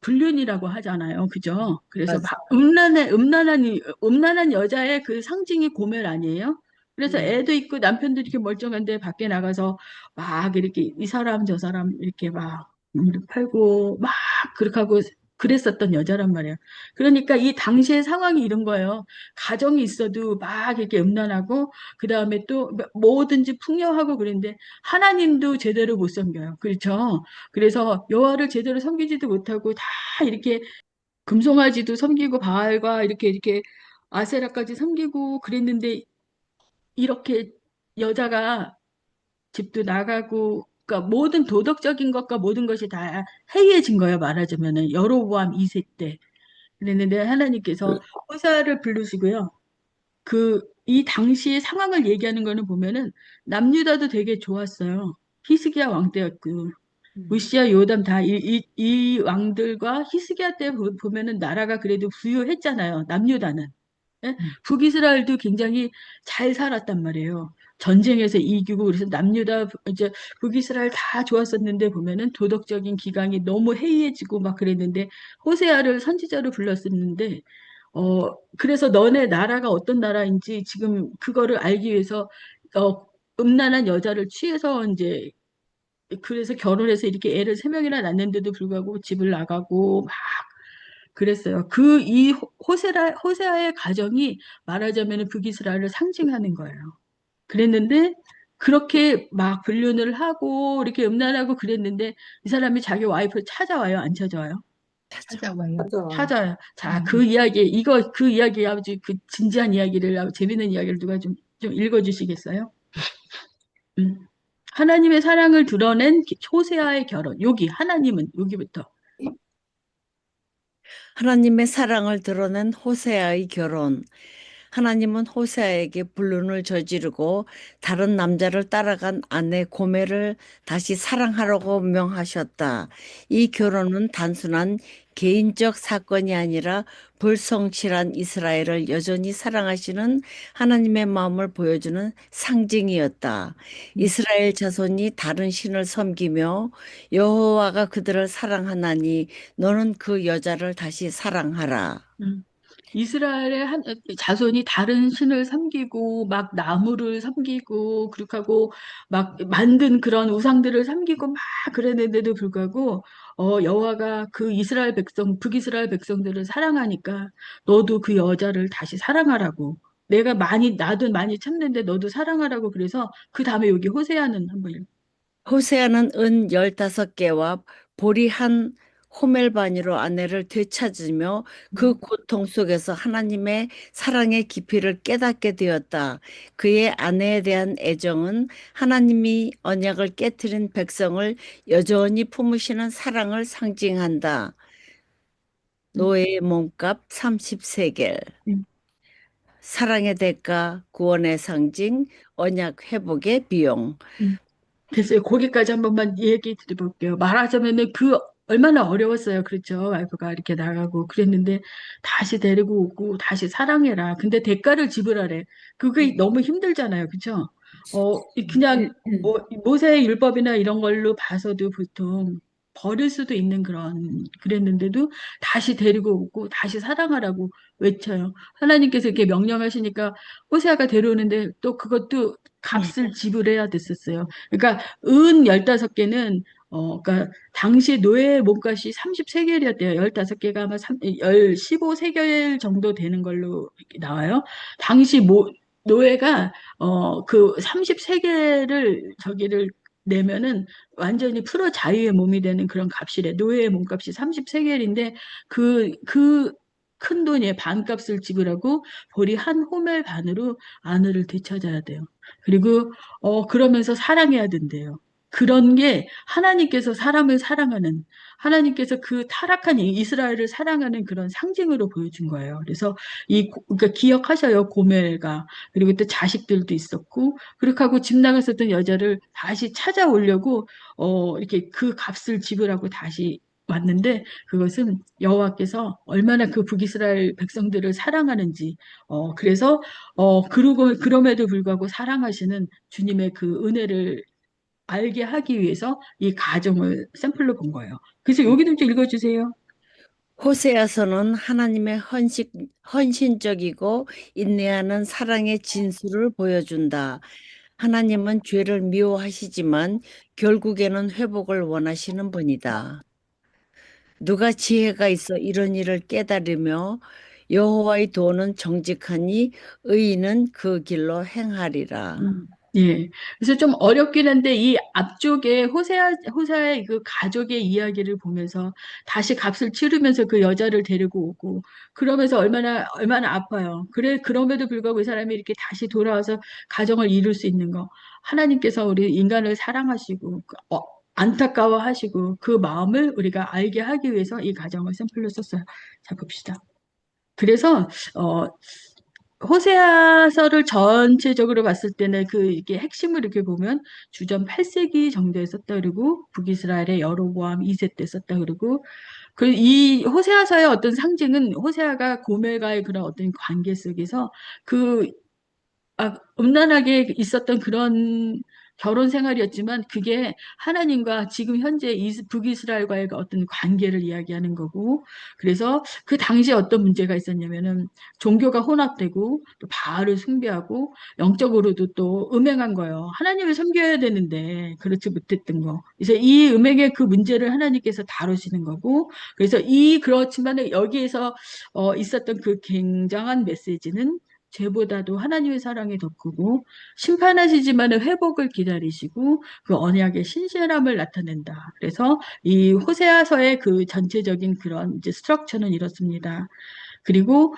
불륜이라고 하잖아요. 그죠? 그래서 맞아. 음란한 여자의 그 상징이 고멜 아니에요? 그래서 네. 애도 있고 남편도 이렇게 멀쩡한데 밖에 나가서 막 이렇게 이 사람 저 사람 이렇게 막 팔고 막 그렇게 하고 그랬었던 여자란 말이에요. 그러니까 이 당시의 상황이 이런 거예요. 가정이 있어도 막 이렇게 음란하고 그 다음에 또 뭐든지 풍요하고 그랬는데 하나님도 제대로 못 섬겨요. 그렇죠? 그래서 여호와를 제대로 섬기지도 못하고 다 이렇게 금송아지도 섬기고 바알과 이렇게 아세라까지 섬기고 그랬는데 이렇게 여자가 집도 나가고 그러니까 모든 도덕적인 것과 모든 것이 다 해이해진 거예요. 말하자면은 여로보암 2세 때 그랬는데 하나님께서 호사를 부르시고요. 이 당시의 상황을 얘기하는 거는 보면은 남유다도 되게 좋았어요. 히스기야 왕 때였고 우시야 요담 다 이 왕들과 히스기야 때 보면은 나라가 그래도 부유했잖아요. 남유다는. 예? 북이스라엘도 굉장히 잘 살았단 말이에요. 전쟁에서 이기고 그래서 남유다 이제 북이스라엘 다 좋았었는데 보면은 도덕적인 기강이 너무 해이해지고 막 그랬는데 호세아를 선지자로 불렀었는데 그래서 너네 나라가 어떤 나라인지 지금 그거를 알기 위해서 음란한 여자를 취해서 이제 그래서 결혼해서 이렇게 애를 세 명이나 낳는데도 불구하고 집을 나가고 막 그랬어요. 이 호세아의 가정이 말하자면 북이스라엘을 상징하는 거예요. 그랬는데 그렇게 막 불륜을 하고 이렇게 음란하고 그랬는데 이 사람이 자기 와이프를 찾아와요, 안 찾아와요? 찾아와요. 찾아요. 자, 음. 그 이야기 아주 그 진지한 이야기를 아주 재밌는 이야기를 누가 좀 읽어주시겠어요? 음. 하나님의 사랑을 드러낸 호세아의 결혼. 하나님은 여기부터. 하나님의 사랑을 드러낸 호세아의 결혼. 하나님은 호세아에게 불륜을 저지르고 다른 남자를 따라간 아내 고멜을 다시 사랑하라고 명하셨다. 이 결혼은 단순한 개인적 사건이 아니라 불성실한 이스라엘을 여전히 사랑하시는 하나님의 마음을 보여주는 상징이었다. 이스라엘 자손이 다른 신을 섬기며 여호와가 그들을 사랑하나니 너는 그 여자를 다시 사랑하라. 음. 이스라엘의 자손이 다른 신을 섬기고 막 나무를 섬기고 그렇게 하고 막 만든 그런 우상들을 섬기고 막 그랬는데도 불구하고 여호와가 그 이스라엘 백성 북이스라엘 백성들을 사랑하니까 너도 그 여자를 다시 사랑하라고 내가 나도 많이 참는데 너도 사랑하라고 그래서 그 다음에 여기 호세아는 한번 호세아는 은 15개와 보리 한 호멜바니로 아내를 되찾으며 그 고통 속에서 하나님의 사랑의 깊이를 깨닫게 되었다. 그의 아내에 대한 애정은 하나님이 언약을 깨뜨린 백성을 여전히 품으시는 사랑을 상징한다. 노예의 몸값 30세겔. 음. 사랑의 대가, 구원의 상징, 언약 회복의 비용. 됐어요. 거기까지 한 번만 얘기 드려볼게요. 말하자면은 얼마나 어려웠어요. 그렇죠. 와이프가 이렇게 나가고 그랬는데 다시 데리고 오고 다시 사랑해라. 근데 대가를 지불하래. 그게 너무 힘들잖아요. 그렇죠? 그냥 모세의 율법이나 이런 걸로 봐서도 보통 버릴 수도 있는 그랬는데도 다시 데리고 오고 다시 사랑하라고 외쳐요. 하나님께서 이렇게 명령하시니까 호세아가 데려오는데 또 그것도 값을 지불해야 됐었어요. 그러니까 은 15개는 그러니까 당시 노예 몸값이 30세겔이었대요. 15개가 아마 15세겔 정도 되는 걸로 이렇게 나와요. 당시 노예가 그 30세겔을 저기를 내면은 완전히 프로 자유의 몸이 되는 그런 값이래. 노예의 몸값이 30세겔인데 그 큰 돈의 반값을 지불하고 보리 한 호멜 반으로 아내를 되찾아야 돼요. 그리고 그러면서 사랑해야 된대요. 그런 게 하나님께서 사람을 사랑하는 하나님께서 그 타락한 이스라엘을 사랑하는 그런 상징으로 보여준 거예요. 그래서 그러니까 기억하셔요. 고멜과 그리고 또 자식들도 있었고 그렇게 하고 집 나갔었던 여자를 다시 찾아오려고 이렇게 그 값을 지불하고 다시 왔는데 그것은 여호와께서 얼마나 그 북이스라엘 백성들을 사랑하는지 그래서 그럼에도 불구하고 사랑하시는 주님의 그 은혜를 알게 하기 위해서 이 가정을 샘플로 본 거예요. 그래서 여기도 좀 읽어주세요. 호세아서는 하나님의 헌신적이고 인내하는 사랑의 진수를 보여준다. 하나님은 죄를 미워하시지만 결국에는 회복을 원하시는 분이다. 누가 지혜가 있어 이런 일을 깨달으며 여호와의 도는 정직하니 의인은 그 길로 행하리라. 예. 그래서 좀 어렵긴 한데 이 앞쪽에 호세아의 그 가족의 이야기를 보면서 다시 값을 치르면서 그 여자를 데리고 오고 그러면서 얼마나 아파요. 그럼에도 불구하고 이 사람이 이렇게 다시 돌아와서 가정을 이룰 수 있는 거. 하나님께서 우리 인간을 사랑하시고 안타까워하시고 그 마음을 우리가 알게 하기 위해서 이 가정을 샘플로 썼어요. 자, 봅시다. 그래서 어 호세아서를 전체적으로 봤을 때는 이게 핵심을 이렇게 보면 주전 8세기 정도에 썼다 그러고 북이스라엘의 여로보암 2세 때 썼다 그러고 이 호세아서의 어떤 상징은 호세아가 고멜과의 그런 어떤 관계 속에서 그 음란하게 있었던 그런 결혼 생활이었지만 그게 하나님과 지금 현재 북이스라엘과의 그 어떤 관계를 이야기하는 거고 그래서 그 당시에 어떤 문제가 있었냐면은 종교가 혼합되고 또 바알을 숭배하고 영적으로도 또 음행한 거예요. 하나님을 섬겨야 되는데 그렇지 못했던 거. 그래서 이 음행의 그 문제를 하나님께서 다루시는 거고 그래서 그렇지만 여기에서 있었던 그 굉장한 메시지는 죄보다도 하나님의 사랑이 더 크고 심판하시지만 회복을 기다리시고 그 언약의 신실함을 나타낸다. 그래서 이 호세아서의 그 전체적인 그런 이제 스트럭처는 이렇습니다. 그리고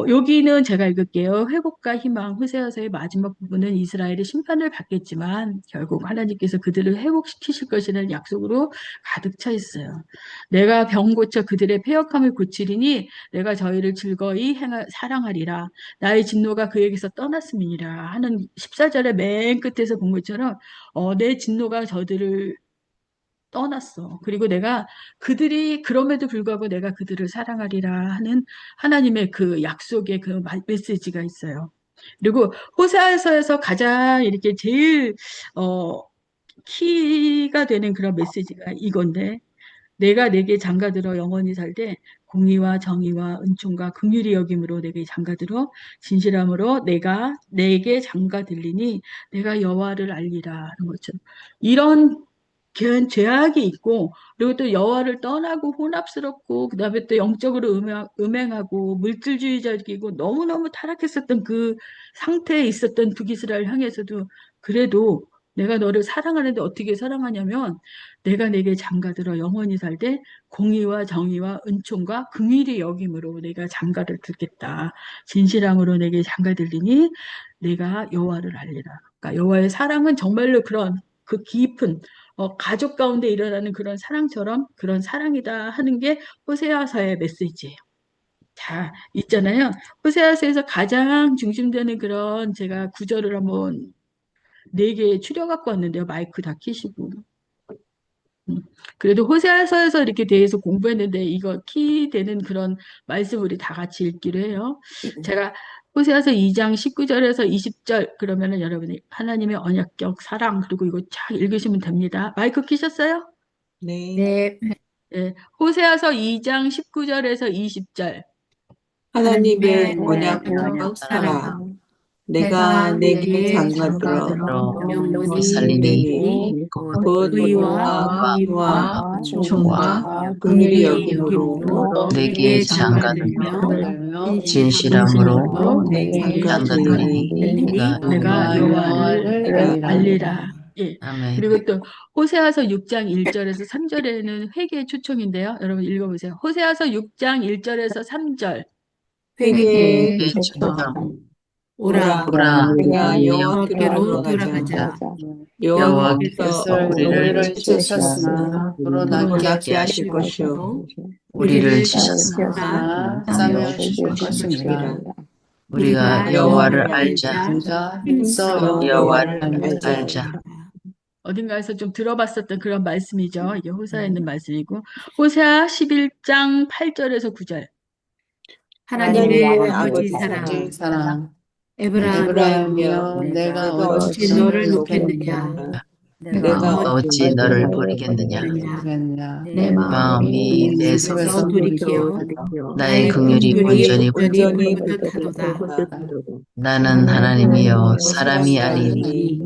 여기는 제가 읽을게요. 회복과 희망, 호세아서의 마지막 부분은 이스라엘이 심판을 받겠지만 결국 하나님께서 그들을 회복시키실 것이라는 약속으로 가득 차 있어요. 내가 병 고쳐 그들의 패역함을 고치리니 내가 저희를 즐거이 사랑하리라. 나의 진노가 그에게서 떠났음이니라 하는 14절의 맨 끝에서 본 것처럼 내 진노가 저들을 떠났어. 그리고 그들이 그럼에도 불구하고 내가 그들을 사랑하리라 하는 하나님의 그 약속의 그 메시지가 있어요. 그리고 호세아서에서 가장 이렇게 제일 키가 되는 그런 메시지가 이건데 내가 내게 장가들어 영원히 살되 공의와 정의와 은총과 긍휼히 여김으로 내게 장가들어 진실함으로 내가 내게 장가들리니 내가 여호와를 알리라 하는 것처럼 이런 죄악이 있고 그리고 또 여호와를 떠나고 혼합스럽고 그다음에 또 영적으로 음행하고 물질주의적이고 너무너무 타락했었던 그 상태에 있었던 북이스라엘 향해서도 그래도 내가 너를 사랑하는데 어떻게 사랑하냐면 내가 내게 장가들어 영원히 살되 공의와 정의와 은총과 긍휼히 여김으로 내가 장가를 들겠다. 진실함으로 내게 장가들리니 내가 여호와를 알리라. 그러니까 여호와의 사랑은 정말로 그런 그 깊은 가족 가운데 일어나는 그런 사랑처럼 그런 사랑이다 하는 게 호세아서의 메시지예요. 자, 있잖아요. 호세아서에서 가장 중심되는 그런 제가 구절을 한번 4개 추려 갖고 왔는데요. 마이크 다 켜시고. 그래도 호세아서에서 이렇게 대해서 공부했는데 이거 키 되는 그런 말씀 우리 다 같이 읽기로 해요. 제가 호세아서 2장 19절에서 20절 그러면은 여러분이 하나님의 언약적 사랑 그리고 이거 쫙 읽으시면 됩니다. 마이크 켜셨어요? 네. 네. 호세아서 2장 19절에서 20절. 하나님의 하나님의 언약적 사랑. 사랑. 내가 내게 장가들어 영원히 살리니 곧 의와 공의와 은총과 긍휼히 여김으로 내게 장가들며 진실함으로 장가들리니 내가 여호와를 알리라. 예. 아멘. 그리고 또 호세아서 6장 1절에서 3절에는 회개의 초청인데요. 여러분 읽어보세요. 호세아서 6장 1절에서 3절. 회개의 회개의 초청. 초청. 오라 우리가 여호와께로 돌아가자. 여호와께서 우리를 치셨으나 도로 낫게 하실 것이요 우리를 치셨으나 싸며 주실 것이니라. 우리가 여호와를 알자. 힘써 여호와를 알자. 어딘가에서 좀 들어봤었던 그런 말씀이죠. 이게 호세아에 있는 말씀이고 호세아 11장 8절에서 9절. 하나님의 아버지 사랑 에브라임이여 내가 어찌 너를 놓겠느냐 내가 어찌 너를 버리겠느냐. 내 마음이 내 속에서 돌이켜 나의 긍휼이 온전히 뿌듯하도다. 나는 하나님이여 사람이 아니니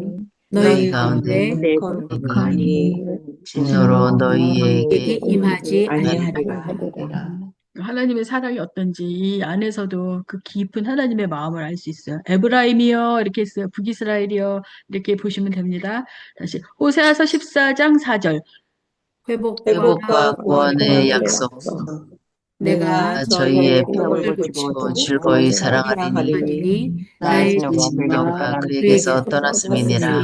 너희 가운데 가운데 거룩하니 진노로 너희에게 임하지 아니하리라. 아니하리라. 하나님의 사랑이 어떤지 이 안에서도 그 깊은 하나님의 마음을 알 수 있어요. 에브라임이여 이렇게 했어요. 북이스라엘이여 이렇게 보시면 됩니다. 다시 호세아서 14장 4절. 회복과 구원의 약속. 내가 저희의 뼈를 고치고 즐거이 사랑하리니 나의 진노가 그에게서 떠났음이니라.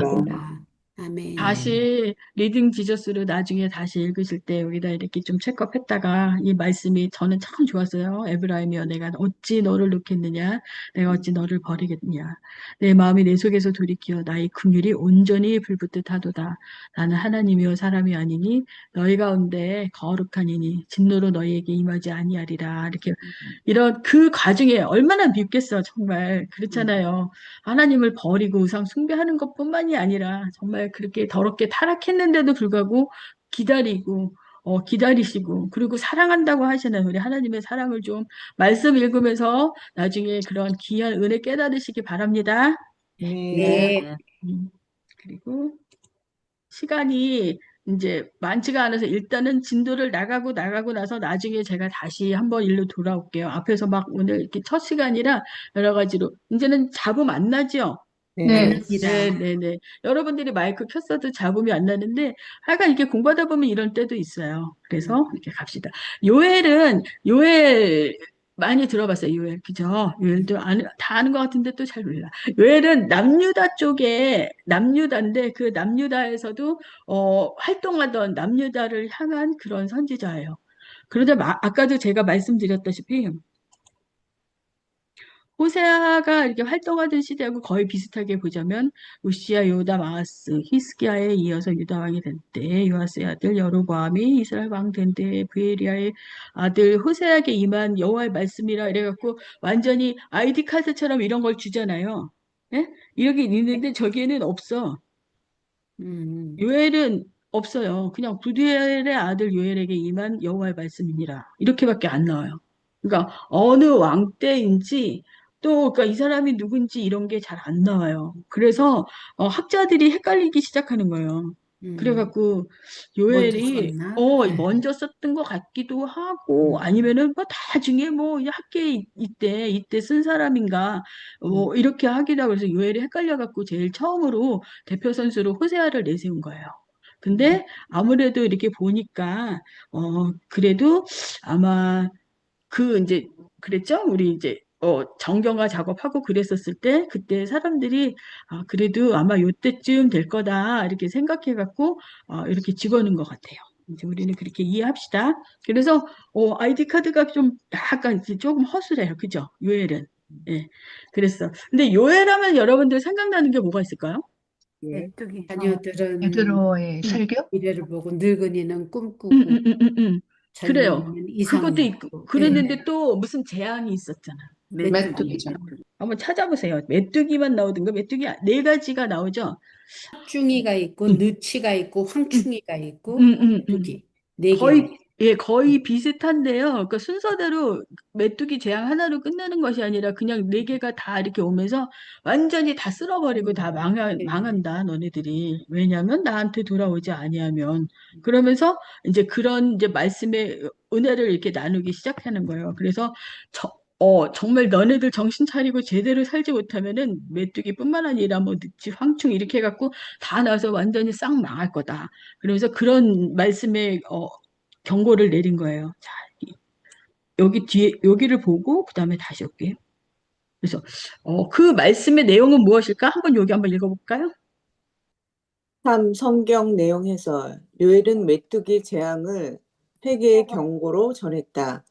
아멘. 다시 리딩 지저스를 나중에 다시 읽으실 때 여기다 이렇게 좀 체크업했다가 이 말씀이 저는 참 좋았어요. 에브라임이여 내가 어찌 너를 놓겠느냐 내가 어찌 너를 버리겠느냐 내 마음이 내 속에서 돌이키어 나의 긍휼이 온전히 불붙듯하도다. 나는 하나님이여 사람이 아니니 너희 가운데 거룩하니니 진노로 너희에게 임하지 아니하리라. 이렇게 이런 그 과정에 얼마나 밉겠어 정말 그렇잖아요. 하나님을 버리고 우상 숭배하는 것뿐만이 아니라 정말 그렇게 더럽게 타락했는데도 불구하고 기다리고 기다리시고 그리고 사랑한다고 하시는 우리 하나님의 사랑을 좀 말씀 읽으면서 나중에 그런 귀한 은혜 깨달으시기 바랍니다. 네. 그리고 시간이 이제 많지가 않아서 일단은 진도를 나가고 나서 나중에 제가 다시 한번 일로 돌아올게요. 앞에서 막 오늘 이렇게 첫 시간이라 여러 가지로 이제는 잡음 안 나죠? 네. 네. 여러분들이 마이크 켰어도 잡음이 안 나는데 하여간 이렇게 공부하다 보면 이런 때도 있어요. 그래서 이렇게 갑시다. 요엘 많이 들어봤어요. 요엘 그죠? 요엘도 다 아는 것 같은데 또 잘 몰라. 요엘은 남유다 쪽에 남유다인데 그 남유다에서도 활동하던 남유다를 향한 그런 선지자예요. 그런데 아까도 제가 말씀드렸다시피 호세아가 이렇게 활동하던 시대하고 거의 비슷하게 보자면 우시야, 요담, 아하스, 히스기야에 이어서 유다 왕이 된 때 요아스의 아들 여로보암이 이스라엘 왕 된 때 브에리아의 아들 호세아에게 임한 여호와의 말씀이라 이래갖고 완전히 아이디 카드처럼 이런 걸 주잖아요. 예? 여기 있는데 저기에는 없어. 요엘은 없어요. 그냥 부두엘의 아들 요엘에게 임한 여호와의 말씀이니라. 이렇게밖에 안 나와요. 그러니까 어느 왕 때인지 또 그러니까 이 사람이 누군지 이런 게 잘 안 나와요. 그래서 학자들이 헷갈리기 시작하는 거예요. 그래갖고 요엘이 썼나? 먼저 썼던 것 같기도 하고 아니면은 뭐 나중에 뭐 학계에 이때 쓴 사람인가 뭐 이렇게 하기도 하고 그래서 요엘이 헷갈려갖고 제일 처음으로 대표 선수로 호세아를 내세운 거예요. 근데 아무래도 이렇게 보니까 그래도 아마 그 이제 그랬죠? 우리 이제 정경화 작업하고 그랬었을 때 그때 사람들이 그래도 아마 요때쯤 될 거다 이렇게 생각해갖고 이렇게 집어넣은 것 같아요. 이제 우리는 그렇게 이해합시다. 그래서 아이디 카드가 좀 약간 이제 조금 허술해요. 그죠? 요엘은. 예. 그랬어. 근데 요엘하면 여러분들 생각나는 게 뭐가 있을까요? 메뚜기. 자녀들은 베드로의 설교? 미래를 보고 늙은이는 꿈꾸고 그래요. 젊은이는 그것도 이상을 있고 보고. 그랬는데 또 무슨 재앙이 있었잖아. 메뚜기죠. 한번 찾아보세요. 메뚜기만 나오든가 메뚜기 네 가지가 나오죠. 쭈이가 있고 느치가 있고 황충이가 있고 메뚜기 네 거의 개. 거의 비슷한데요. 그러니까 순서대로 메뚜기 재앙 하나로 끝나는 것이 아니라 그냥 네 개가 다 이렇게 오면서 완전히 다 쓸어버리고 다 망한다, 너네들이. 왜냐하면 나한테 돌아오지 아니하면. 그러면서 이제 그런 이제 말씀의 은혜를 이렇게 나누기 시작하는 거예요. 그래서 정말 너네들 정신 차리고 제대로 살지 못하면은 메뚜기뿐만 아니라 뭐 느치, 황충 이렇게 해갖고 다 나서 완전히 싹 망할 거다. 그러면서 그런 말씀에 경고를 내린 거예요. 자, 여기 뒤에 여기를 보고 그다음에 다시 올게요. 그래서 그 말씀의 내용은 무엇일까? 여기 한번 읽어볼까요? 3. 성경 내용 해설. 요엘은 메뚜기 재앙을 회개의 경고로 전했다.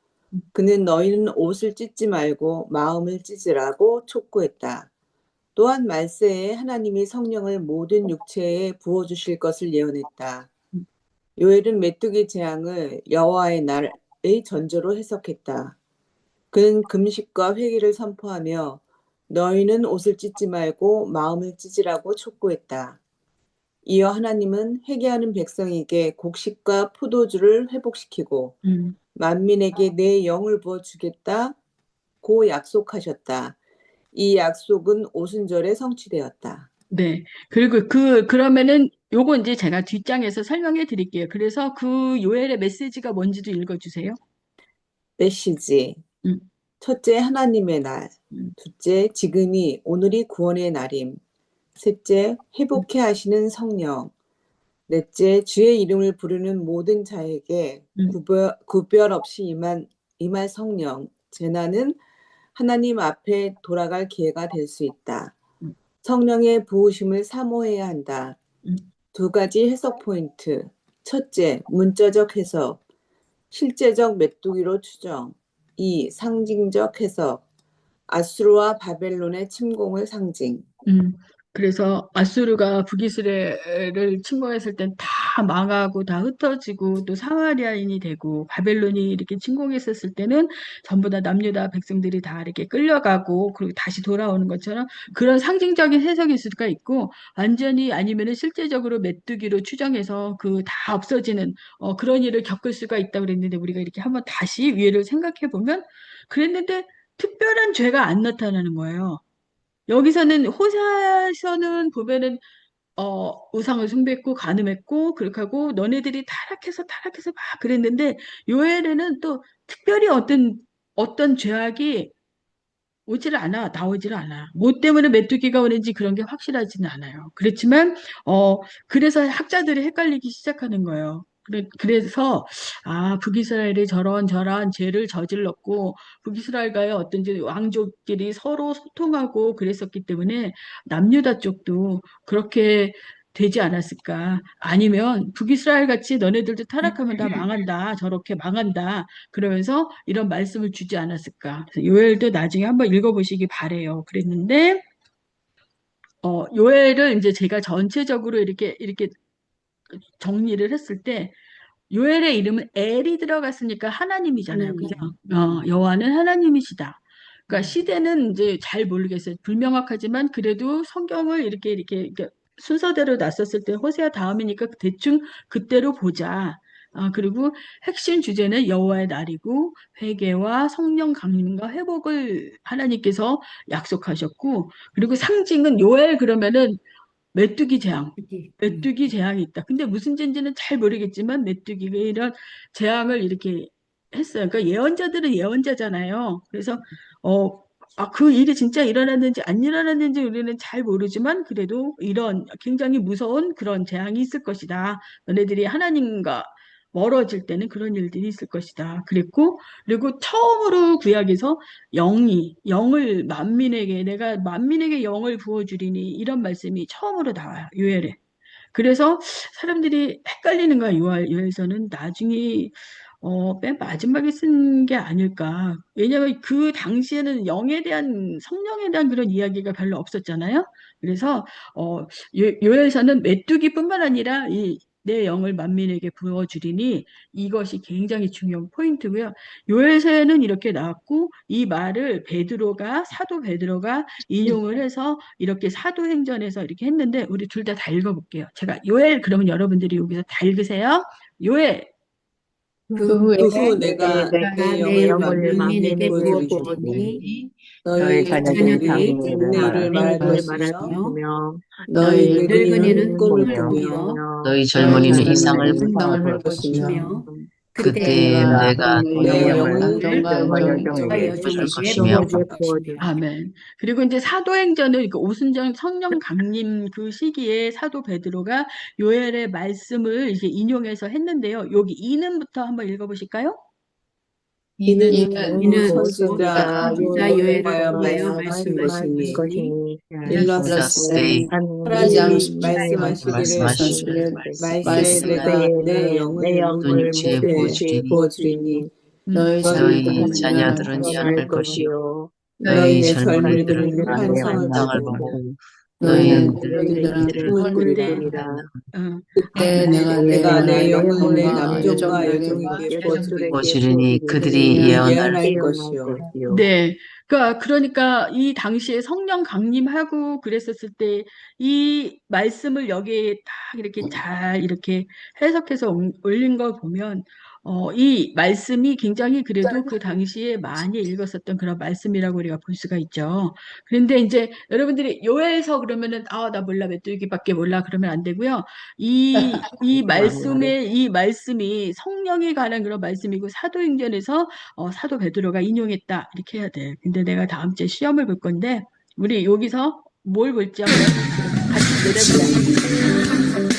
그는 너희는 옷을 찢지 말고 마음을 찢으라고 촉구했다. 또한 말세에 하나님이 성령을 모든 육체에 부어주실 것을 예언했다. 요엘은 메뚜기 재앙을 여호와의 날의 전조로 해석했다. 그는 금식과 회개를 선포하며 너희는 옷을 찢지 말고 마음을 찢으라고 촉구했다. 이어 하나님은 회개하는 백성에게 곡식과 포도주를 회복시키고 만민에게 내 영을 부어주겠다고 약속하셨다. 이 약속은 오순절에 성취되었다. 네. 그리고 그러면은 요거 이제 제가 뒷장에서 설명해 드릴게요. 그래서 그 요엘의 메시지가 뭔지도 읽어주세요. 메시지. 음, 첫째, 하나님의 날. 음, 둘째, 지금이 오늘이 구원의 날임. 셋째, 회복해 하시는 성령. 넷째, 주의 이름을 부르는 모든 자에게 음, 구별 없이 임할 성령. 재난은 하나님 앞에 돌아갈 기회가 될 수 있다. 음, 성령의 부으심을 사모해야 한다. 음. 두 가지 해석 포인트. 첫째, 문자적 해석. 실제적 메뚜기로 추정. 2. 상징적 해석. 아수르와 바벨론의 침공을 상징. 그래서 아수르가 북이스라엘을 침공했을 땐 다 망하고 다 흩어지고 또 사마리아인이 되고 바벨론이 이렇게 침공했었을 때는 전부 다 남유다 백성들이 다 이렇게 끌려가고 그리고 다시 돌아오는 것처럼 그런 상징적인 해석일 수가 있고 완전히 아니면은 실제적으로 메뚜기로 추정해서 그 다 없어지는 그런 일을 겪을 수가 있다고 그랬는데 우리가 이렇게 한번 다시 위에를 생각해 보면 그랬는데 특별한 죄가 안 나타나는 거예요. 여기서는 호세아에서는 보면은 우상을 숭배했고 간음했고 그렇게 하고 너네들이 타락해서 막 그랬는데 요엘에는 또 특별히 어떤 죄악이 오지를 않아, 나오지를 않아. 뭐 때문에 메뚜기가 오는지 그런 게 확실하지는 않아요. 그렇지만, 그래서 학자들이 헷갈리기 시작하는 거예요. 그래서, 북이스라엘이 저런 죄를 저질렀고, 북이스라엘과의 어떤 이제 왕족끼리 서로 소통하고 그랬었기 때문에, 남유다 쪽도 그렇게 되지 않았을까. 아니면, 북이스라엘 같이 너네들도 타락하면 다 망한다. 저렇게 망한다. 그러면서 이런 말씀을 주지 않았을까. 그래서 요엘도 나중에 한번 읽어보시기 바래요. 그랬는데, 요엘을 이제 제가 전체적으로 이렇게 정리를 했을 때, 요엘의 이름은 엘이 들어갔으니까 하나님이잖아요. 그죠? 여호와는 하나님이시다. 그러니까 시대는 이제 잘 모르겠어요. 불명확하지만 그래도 성경을 이렇게 순서대로 놨었을 때 호세아 다음이니까 대충 그때로 보자. 그리고 핵심 주제는 여호와의 날이고 회개와 성령 강림과 회복을 하나님께서 약속하셨고 그리고 상징은 요엘 그러면은 메뚜기 재앙. 메뚜기 재앙이 있다. 근데 무슨 죄인지는 잘 모르겠지만 메뚜기가 이런 재앙을 이렇게 했어요. 그러니까 예언자들은 예언자잖아요. 그래서 그 일이 진짜 일어났는지 안 일어났는지 우리는 잘 모르지만 그래도 이런 굉장히 무서운 그런 재앙이 있을 것이다. 너네들이 하나님과 멀어질 때는 그런 일들이 있을 것이다. 그리고 처음으로 구약에서 영을 내가 만민에게 영을 부어주리니 이런 말씀이 처음으로 나와요. 요엘에. 그래서 사람들이 헷갈리는 거야. 요엘서는 나중에 맨 마지막에 쓴 게 아닐까. 왜냐하면 그 당시에는 성령에 대한 그런 이야기가 별로 없었잖아요. 그래서 요엘서는 메뚜기뿐만 아니라 내 영을 만민에게 부어주리니 이것이 굉장히 중요한 포인트고요. 요엘서에는 이렇게 나왔고 이 말을 사도 베드로가 인용을 해서 이렇게 사도행전에서 이렇게 했는데 우리 둘 다 읽어볼게요. 제가 요엘 그러면 여러분들이 여기서 다 읽으세요. 요엘 그 그 후에 후 내가 내 영을 만민에게 부어주리니 부어주리니 너희 자녀들이 내 일을 말할 것이며 너희 늙은이는 꿈을 꾸며 너희 너희 젊은이는 이상을 젊은이는 보며 이상을 볼 것이며 그때 내가 내 너희 영을 남정과 여정에게 줄 부어주시며 것이며 아멘. 그리고 이제 사도행전을 그 오순절 성령 강림 그 시기에 사도 베드로가 요엘의 말씀을 이제 인용해서 했는데요. 여기 이는부터 한번 읽어보실까요? 이는 선지자 요엘을 통하여 말씀하신 것이니 일러스되 하나님이 말씀하시기를 말세에 내가 내 영을 모세에 부어주리니 너희 너희 자녀들은 예언할 예언할 것이요 너희 너희 젊은이들은 젊은이들은 환상을 환상을 보고 보고 너희는 너희는 늙은이들은 꿈을 꿈을 꾸리라. 꾸리라. 그때 내가 내 영을 내 남종과 여종에게 부어주리니 보시리니 그들이 예언할 것이요 네. 그러니까 이 당시에 성령 강림하고 그랬었을 때 이 말씀을 여기에 딱 이렇게 잘 이렇게 해석해서 올린 걸 보면 이 말씀이 굉장히 그래도 그 당시에 많이 읽었었던 그런 말씀이라고 우리가 볼 수가 있죠. 그런데 이제 여러분들이 요엘서 그러면은, 나 몰라, 메뚜기밖에 몰라, 그러면 안 되고요. 이 말씀이 성령에 관한 그런 말씀이고, 사도행전에서 사도 베드로가 인용했다, 이렇게 해야 돼. 근데 내가 다음 주에 시험을 볼 건데, 우리 여기서 뭘 볼지 한번 같이 내려보자.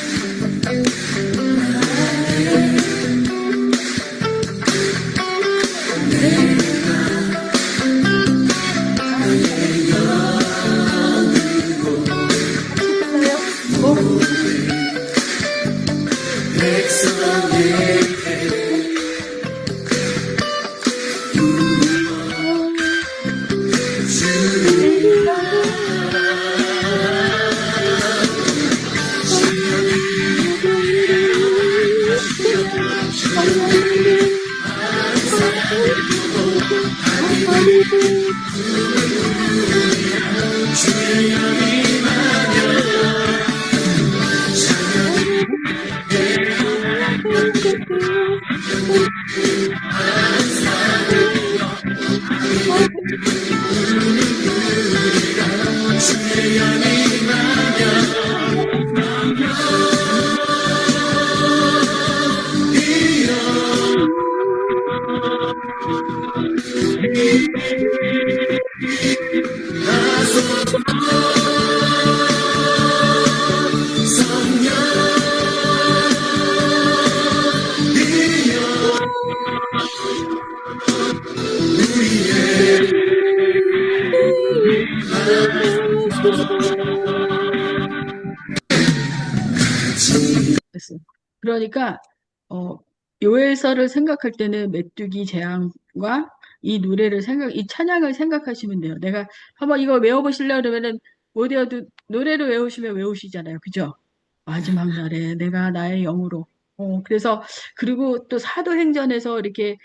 그러니까 요엘서를 생각할 때는 메뚜기 재앙과 이 이 찬양을 생각하시면 돼요. 내가 한번 이거 외워보실래요? 그러면은 못 외워도 노래를 외우시면 외우시잖아요. 그죠? 마지막 날에 내가 나의 영으로. 그래서 그리고 또 사도행전에서 이렇게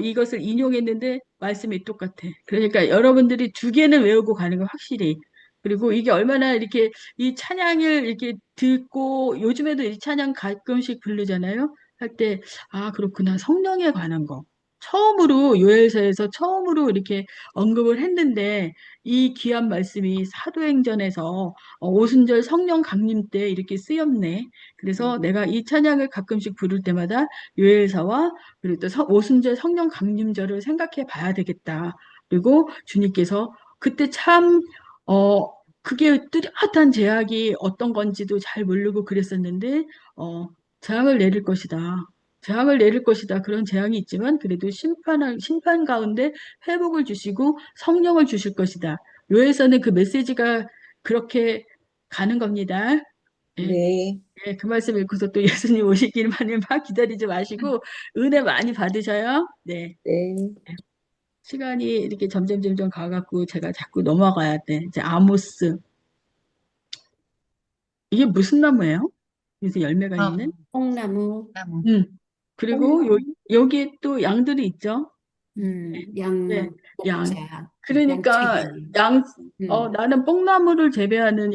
이것을 인용했는데 말씀이 똑같아. 그러니까 여러분들이 두 개는 외우고 가는 거 확실히. 그리고 이게 얼마나 이렇게 이 찬양을 이렇게 듣고 요즘에도 이 찬양 가끔씩 부르잖아요. 할 때, 그렇구나. 성령에 관한 거. 처음으로 요엘서에서 처음으로 이렇게 언급을 했는데 이 귀한 말씀이 사도행전에서 오순절 성령 강림 때 이렇게 쓰였네. 그래서 내가 이 찬양을 가끔씩 부를 때마다 요엘서와 그리고 또 오순절 성령 강림절을 생각해 봐야 되겠다. 그리고 주님께서 그때 참 그게 뚜렷한 제약이 어떤 건지도 잘 모르고 그랬었는데 재앙을 내릴 것이다. 재앙을 내릴 것이다. 그런 재앙이 있지만 그래도 심판 가운데 회복을 주시고 성령을 주실 것이다. 요에서는 그 메시지가 그렇게 가는 겁니다. 예, 네. 예, 그 말씀 읽고서 또 예수님 오시기만을 막 기다리지 마시고 은혜 많이 받으셔요. 네. 네. 시간이 이렇게 점점 가갖고 제가 자꾸 넘어가야 돼. 이제 아모스. 이게 무슨 나무예요? 여기서 열매가 있는? 뽕나무, 음. 그리고 여기에 또 양들이 있죠? 네, 양, 양. 목자, 그러니까 양치기. 음. 나는 뽕나무를 재배하는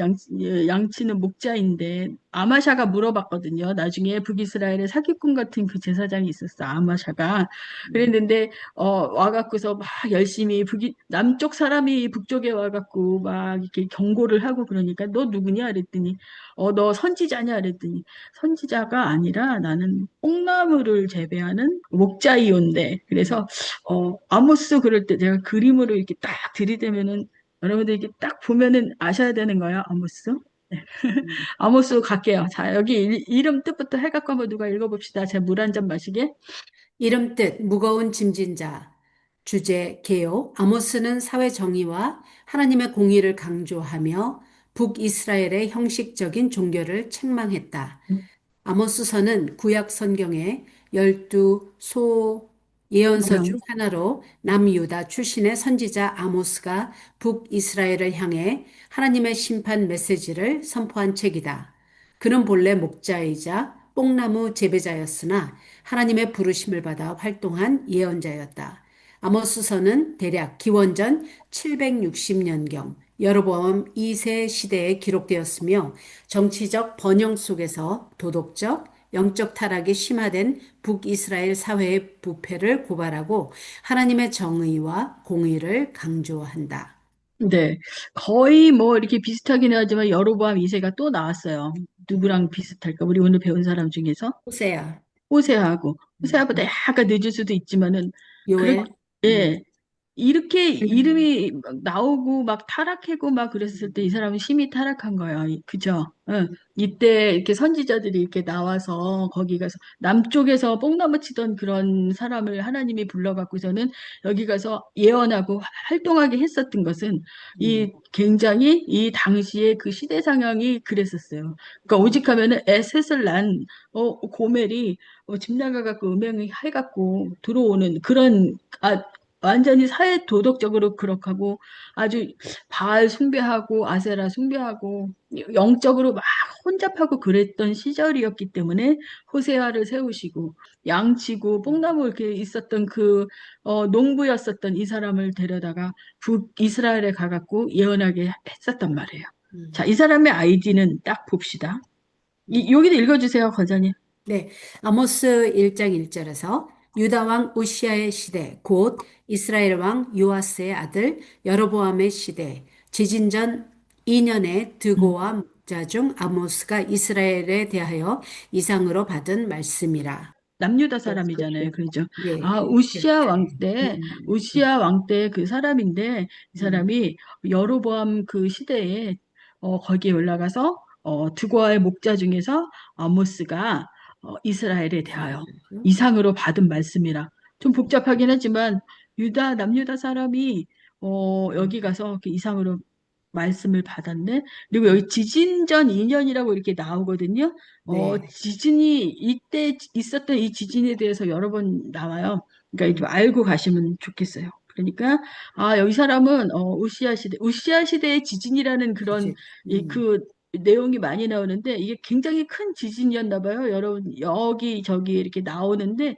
양치는 목자인데 아마샤가 물어봤거든요. 나중에 북이스라엘의 사기꾼 같은 그 제사장이 있었어. 아마샤가. 그랬는데 와갖고서 막 열심히 남쪽 사람이 북쪽에 와갖고 막 이렇게 경고를 하고 그러니까 너 누구냐? 그랬더니 너 선지자냐? 그랬더니 선지자가 아니라 나는 뽕나무를 재배하는 목자이온데 그래서 아모스 그럴 때 제가 그림으로 이렇게 딱 들이대면은 여러분들 이렇게 딱 보면은 아셔야 되는 거예요, 아모스. 네. 아모스 갈게요. 자, 여기 이름 뜻부터 해갖고 한번 누가 읽어봅시다. 제가 물 한 잔 마시게. 이름 뜻 무거운 짐진 자. 주제 개요. 아모스는 사회 정의와 하나님의 공의를 강조하며 북이스라엘의 형식적인 종교를 책망했다. 아모스서는 구약 성경의 12소 예언서 중 하나로 남유다 출신의 선지자 아모스가 북이스라엘을 향해 하나님의 심판 메시지를 선포한 책이다. 그는 본래 목자이자 뽕나무 재배자였으나 하나님의 부르심을 받아 활동한 예언자였다. 아모스서는 대략 기원전 760년경 여로보암 2세 시대에 기록되었으며 정치적 번영 속에서 도덕적, 영적 타락이 심화된 북이스라엘 사회의 부패를 고발하고 하나님의 정의와 공의를 강조한다. 네. 거의 뭐 이렇게 비슷하긴 하지만 여로보암 2세가 또 나왔어요. 누구랑 비슷할까? 우리 오늘 배운 사람 중에서 호세아, 호세아하고 호세아보다 약간 늦을 수도 있지만은 그렇 요엘, 예. 이렇게 이름이 막 나오고 막 타락하고 막 그랬을 때 이 사람은 심히 타락한 거예요. 그죠? 응. 이때 이렇게 선지자들이 이렇게 나와서 거기 가서 남쪽에서 뽕나무 치던 그런 사람을 하나님이 불러갖고서는 여기 가서 예언하고 활동하게 했었던 것은 이 굉장히 이 당시에 그 시대 상황이 그랬었어요. 그러니까 오직하면은 에셋을 난 고멜이 집 나가갖고 음행을 해갖고 들어오는 그런 완전히 사회 도덕적으로 그렇게 하고 아주 바알 숭배하고 아세라 숭배하고 영적으로 막 혼잡하고 그랬던 시절이었기 때문에 호세아를 세우시고 양치고 뽕나무 이렇게 있었던 그 농부였었던 이 사람을 데려다가 북이스라엘에 가갖고 예언하게 했었단 말이에요. 자, 이 사람의 아이디는 딱 봅시다. 여기도 읽어주세요, 권사님. 네, 아모스 1장 1절에서 유다 왕 우시아의 시대, 곧 이스라엘 왕 요아스의 아들 여로보암의 시대, 지진 전 2년에 드고와 목자 중 아모스가 이스라엘에 대하여 이상으로 받은 말씀이라. 남유다 사람이잖아요. 그렇죠. 예, 아, 우시아 왕 때 그 사람인데, 이 사람이 여로보암 그 시대에, 거기에 올라가서, 두고아의 목자 중에서 아모스가 이스라엘에 대하여 이상으로 받은 말씀이라. 좀 복잡하긴 하지만, 남유다 사람이, 여기 가서 그 이상으로 말씀을 받았네. 그리고 여기 지진 전 2년이라고 이렇게 나오거든요. 네. 지진이 이때 있었던 이 지진에 대해서 여러 번 나와요. 그러니까 좀 알고 가시면 좋겠어요. 그러니까 여기 사람은 우시아 시대의 지진이라는 그런 그 내용이 많이 나오는데 이게 굉장히 큰 지진이었나 봐요. 여러분 여기 저기 이렇게 나오는데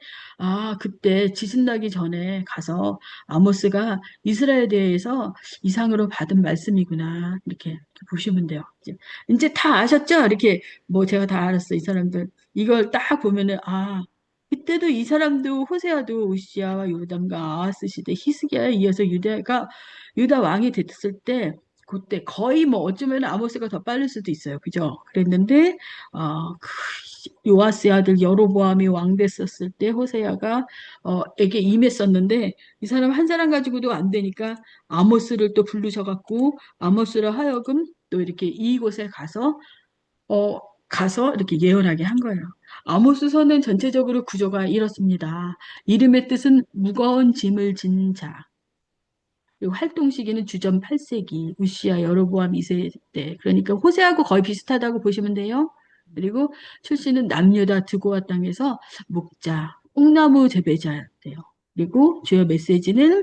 그때 지진 나기 전에 가서 아모스가 이스라엘에 대해서 이상으로 받은 말씀이구나 이렇게 보시면 돼요. 이제 다 아셨죠? 이렇게 뭐 제가 다 알았어 이 사람들 이걸 딱 보면은 그때도 이 사람도 호세아도 우시아와 요담과 아하스 시대 히스기야에 이어서 유다 왕이 됐을 때 그때 거의 뭐 어쩌면 아모스가 더 빠를 수도 있어요. 그죠? 그랬는데 그 요아스의 아들 여로보암이 왕 됐었을 때 호세아가 에게 임했었는데 이 사람 한 사람 가지고도 안 되니까 아모스를 또 부르셔갖고 아모스를 하여금 또 이렇게 이곳에 가서 이렇게 예언하게 한 거예요. 아모스서는 전체적으로 구조가 이렇습니다. 이름의 뜻은 무거운 짐을 진 자. 그리고 활동 시기는 주전 8세기, 우시아 여로보암 2세 때. 그러니까 호세하고 거의 비슷하다고 보시면 돼요. 그리고 출신은 남유다 드고아 땅에서 목자, 뽕나무 재배자였대요. 그리고 주요 메시지는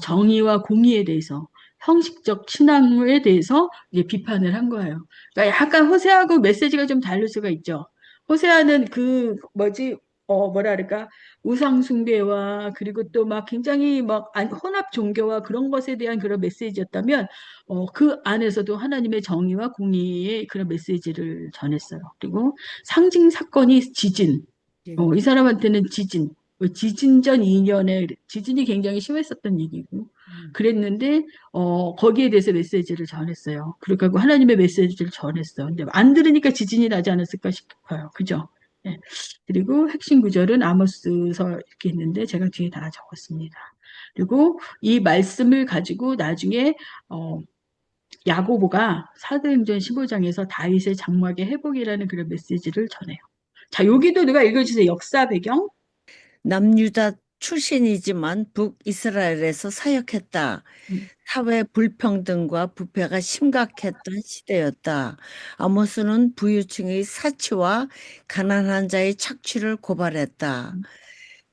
정의와 공의에 대해서 형식적 신앙에 대해서 이제 비판을 한 거예요. 그러니까 약간 호세하고 메시지가 좀 다를 수가 있죠. 호세아는 뭐라 그럴까 우상 숭배와 그리고 또 막 굉장히 막 혼합 종교와 그런 것에 대한 그런 메시지였다면 그 안에서도 하나님의 정의와 공의의 그런 메시지를 전했어요. 그리고 상징 사건이 지진. 이 사람한테는 지진 전 2년에 지진이 굉장히 심했었던 얘기고 그랬는데 거기에 대해서 메시지를 전했어요. 그러니까 하나님의 메시지를 전했어. 근데 안 들으니까 지진이 나지 않았을까 싶어요. 그죠? 네. 그리고 핵심 구절은 아모스서 이렇게 있는데 제가 뒤에 다 적었습니다. 그리고 이 말씀을 가지고 나중에 야고보가 사도행전 15장에서 다윗의 장막의 회복이라는 그런 메시지를 전해요. 자, 여기도 누가 읽어주세요. 역사 배경. 남유다 출신이지만 북이스라엘에서 사역했다. 사회 불평등과 부패가 심각했던 시대였다. 아모스는 부유층의 사치와 가난한 자의 착취를 고발했다.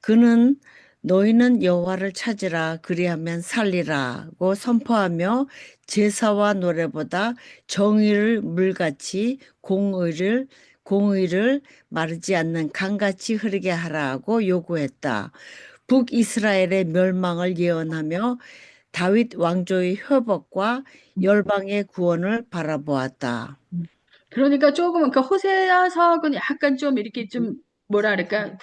그는 너희는 여호와를 찾으라 그리하면 살리라고 선포하며 제사와 노래보다 정의를 물같이 공의를 마르지 않는 강같이 흐르게 하라고 요구했다. 북이스라엘의 멸망을 예언하며 다윗 왕조의 회복과 열방의 구원을 바라보았다. 그러니까 조금, 그러니까 호세아 사학은 약간 좀 이렇게 좀 뭐랄까,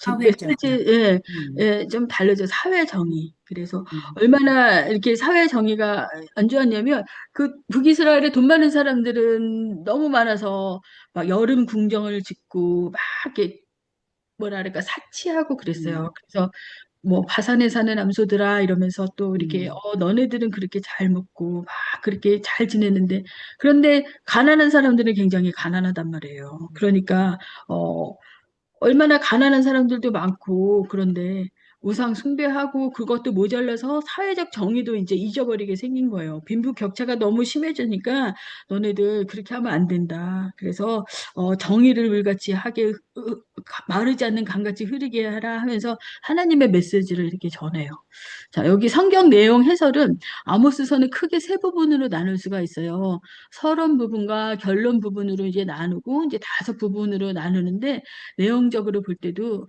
사회적. 메시지, 예, 음, 예, 좀 다르죠. 사회 정의. 그래서 음, 얼마나 이렇게 사회 정의가 안 좋았냐면, 그 북이스라엘에 돈 많은 사람들은 너무 많아서 막 여름 궁정을 짓고 막 이렇게 뭐랄까, 사치하고 그랬어요. 그래서 뭐 바산에 사는 암소들아 이러면서 또 이렇게 너네들은 그렇게 잘 먹고 막 그렇게 잘 지내는데 그런데 가난한 사람들은 굉장히 가난하단 말이에요. 그러니까 어 얼마나 가난한 사람들도 많고 그런데 우상 숭배하고 그것도 모자라서 사회적 정의도 이제 잊어버리게 생긴 거예요. 빈부격차가 너무 심해지니까 너네들 그렇게 하면 안 된다. 그래서 정의를 물같이 하게 마르지 않는 강같이 흐르게 하라 하면서 하나님의 메시지를 이렇게 전해요. 자, 여기 성경 내용 해설은 아모스서는 크게 세 부분으로 나눌 수가 있어요. 서론 부분과 결론 부분으로 이제 나누고 이제 다섯 부분으로 나누는데 내용적으로 볼 때도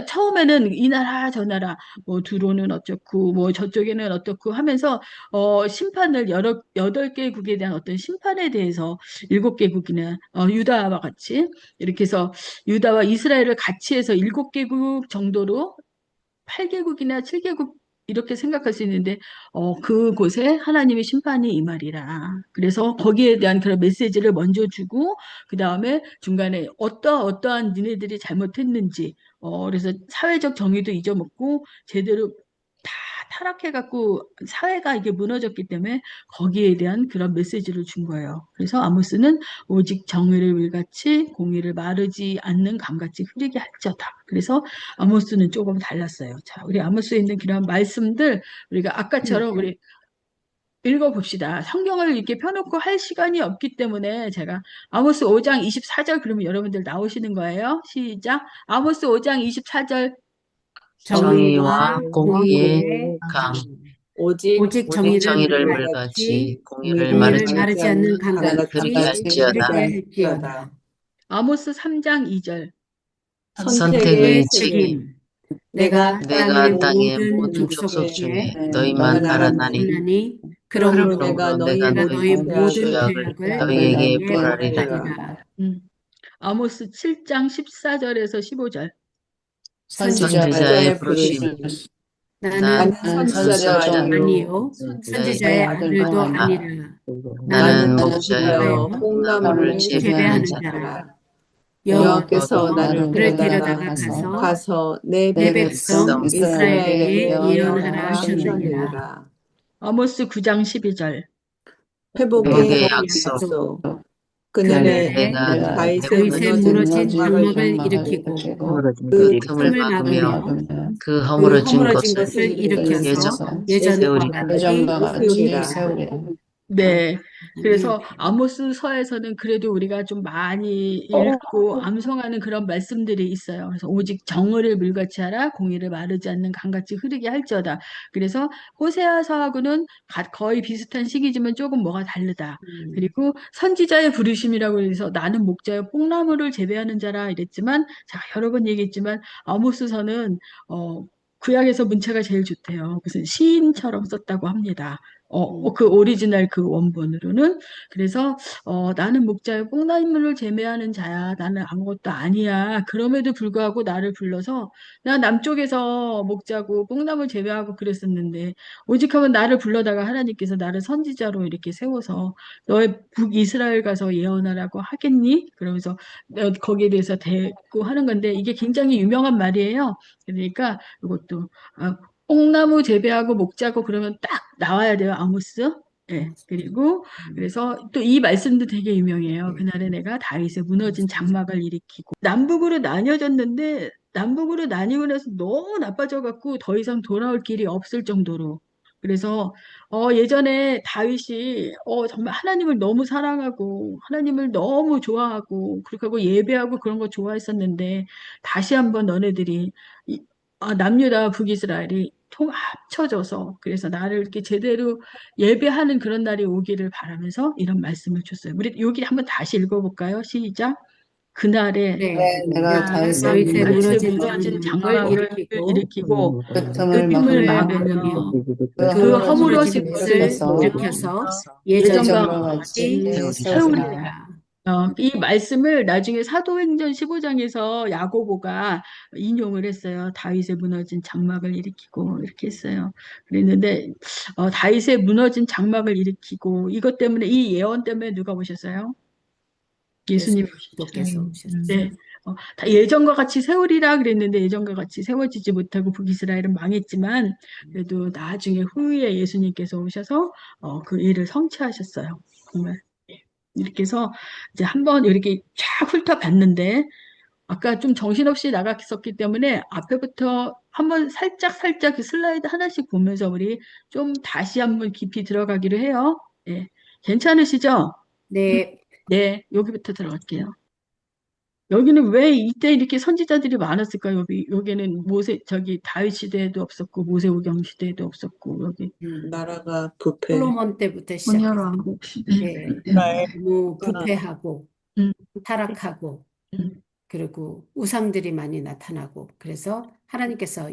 처음에는 이 나라 저 나라 뭐 두로는 어쩌고 뭐 저쪽에는 어떻고 하면서 심판을 여덟 개국에 대한 어떤 심판에 대해서 일곱 개국이나 유다와 같이 이렇게 해서 유다와 이스라엘을 같이 해서 일곱 개국 정도로 8개국이나 7개국 이렇게 생각할 수 있는데 그곳에 하나님의 심판이 임하리라. 그래서 거기에 대한 그런 메시지를 먼저 주고 그 다음에 중간에 어떠한 니네들이 잘못했는지 그래서 사회적 정의도 잊어먹고 제대로 다 타락해갖고 사회가 이게 무너졌기 때문에 거기에 대한 그런 메시지를 준 거예요. 그래서 아모스는 오직 정의를 물같이 공의를 마르지 않는 강같이 흐리게 할지어다. 그래서 아모스는 조금 달랐어요. 자, 우리 아모스에 있는 그런 말씀들 우리가 아까처럼 우리 읽어봅시다. 성경을 이렇게 펴놓고 할 시간이 없기 때문에 제가 아모스 5장 24절 그러면 여러분들 나오시는 거예요. 시작. 아모스 5장 24절. 정의와 정의와 공의의 공의의 강. 강. 오직 오직 정의를 정의를 물같이 물같이 공의를 공의를 마르지 마르지 않는 강같이 않게 흐리게 할지어다. 할지어다. 아모스 3장 2절. 선택의 책임. 책임. 내가 내가 땅의 모든 모든 족속 족속 중에 중에 너희만 알아나니 하나니 그러므로 그러므로 내가 내가 내가 너희 모든 죄악을 죄악을 너희에게 너희에게 벌하리라. 벌하리라. 아모스 7장 14절에서 15절. 선지자의 부르심. 나는 나는 선지자도 선지자도 아니요 선지자의 선지자의 아들도 아니라. 아니라 나는 나는 목자여 목자여 콩나물을 재배하는 재배하는 자라. 여호와께서 나를 그를 데려다가 가서 가서 내 내 백성 백성 이스라엘에게 이스라엘에게 예언하라 하셨느니라. 하셨느니라. 아모스 9장 12절. 회복의 회복의 약속. 약속. 그날에 내가 내가 다윗의 다윗의 무너진 무너진 장막을 장막을 일으키고 그 틈을 틈을 막으며 막으며 그 그 허물어진 허물어진 것을 것을 일으켜서 예전과 예전과 같이 세우리라. 네. 그래서 아모스서에서는 그래도 우리가 좀 많이 읽고 암송하는 그런 말씀들이 있어요. 그래서 오직 정의를 물같이 하라, 공의를 마르지 않는 강같이 흐르게 할지어다. 그래서 호세아서하고는 거의 비슷한 시기지만 조금 뭐가 다르다. 그리고 선지자의 부르심이라고 해서 나는 목자여 뽕나무를 재배하는 자라 이랬지만 자, 여러 번 얘기했지만 아모스서는 구약에서 문체가 제일 좋대요. 무슨 시인처럼 썼다고 합니다. 그 오리지널 그 원본으로는. 그래서, 나는 목자의 뽕나무를 재배하는 자야. 나는 아무것도 아니야. 그럼에도 불구하고 나를 불러서, 나 남쪽에서 목자고 뽕나무 재배하고 그랬었는데, 오직 하면 나를 불러다가 하나님께서 나를 선지자로 이렇게 세워서, 너의 북이스라엘 가서 예언하라고 하겠니? 그러면서, 거기에 대해서 대고 하는 건데, 이게 굉장히 유명한 말이에요. 그러니까, 이것도, 뽕나무 재배하고 목자고 그러면 딱 나와야 돼요, 아모스. 예, 그리고 그래서 또 이 말씀도 되게 유명해요. 그날에 내가 다윗의 무너진 장막을 일으키고 남북으로 나뉘어졌는데 남북으로 나뉘고 나서 너무 나빠져 갖고 더 이상 돌아올 길이 없을 정도로. 그래서 예전에 다윗이 정말 하나님을 너무 사랑하고 하나님을 너무 좋아하고 그렇게 하고 예배하고 그런 거 좋아했었는데 다시 한번 너네들이 남유다 북이스라엘이 합쳐져서 그래서 나를 이렇게 제대로 예배하는 그런 날이 오기를 바라면서 이런 말씀을 줬어요. 우리 여기 한번 다시 읽어볼까요? 시작. 그날에 내가 다윗의 다윗의 다윗의 무너진 무너진 장막을 장막을 일으키고 그 그 틈을 막으며 그 허물어진 것을 일으켜서 예전과 예전과 같이 같이 세우리라. 세우리라. 이 말씀을 나중에 사도행전 15장에서 야고보가 인용을 했어요. 다윗의 무너진 장막을 일으키고 이렇게 했어요. 그랬는데 다윗의 무너진 장막을 일으키고 이것 때문에 이 예언 때문에 누가 오셨어요? 예수님이 오셨죠. 예수님께서 오셨어요. 네. 다 예전과 같이 세우리라 그랬는데 예전과 같이 세워지지 못하고 북이스라엘은 망했지만 그래도 나중에 후에 예수님께서 오셔서 그 일을 성취하셨어요. 정말. 예. 이렇게 해서 이제 한번 이렇게 쫙 훑어봤는데 아까 좀 정신없이 나갔었기 때문에 앞에부터 한번 살짝 그 슬라이드 하나씩 보면서 우리 좀 다시 한번 깊이 들어가기로 해요. 예. 괜찮으시죠? 네, 네, 여기부터 들어갈게요. 여기는 왜 이때 이렇게 선지자들이 많았을까요? 여기는 다윗 시대에도 없었고, 모세오경 시대에도 없었고, 여기. 나라가 부패. 솔로몬 때부터 시작해서 분열왕국 시대 때 너무 부패하고 음, 타락하고 음, 그리고 우상들이 많이 나타나고 그래서 하나님께서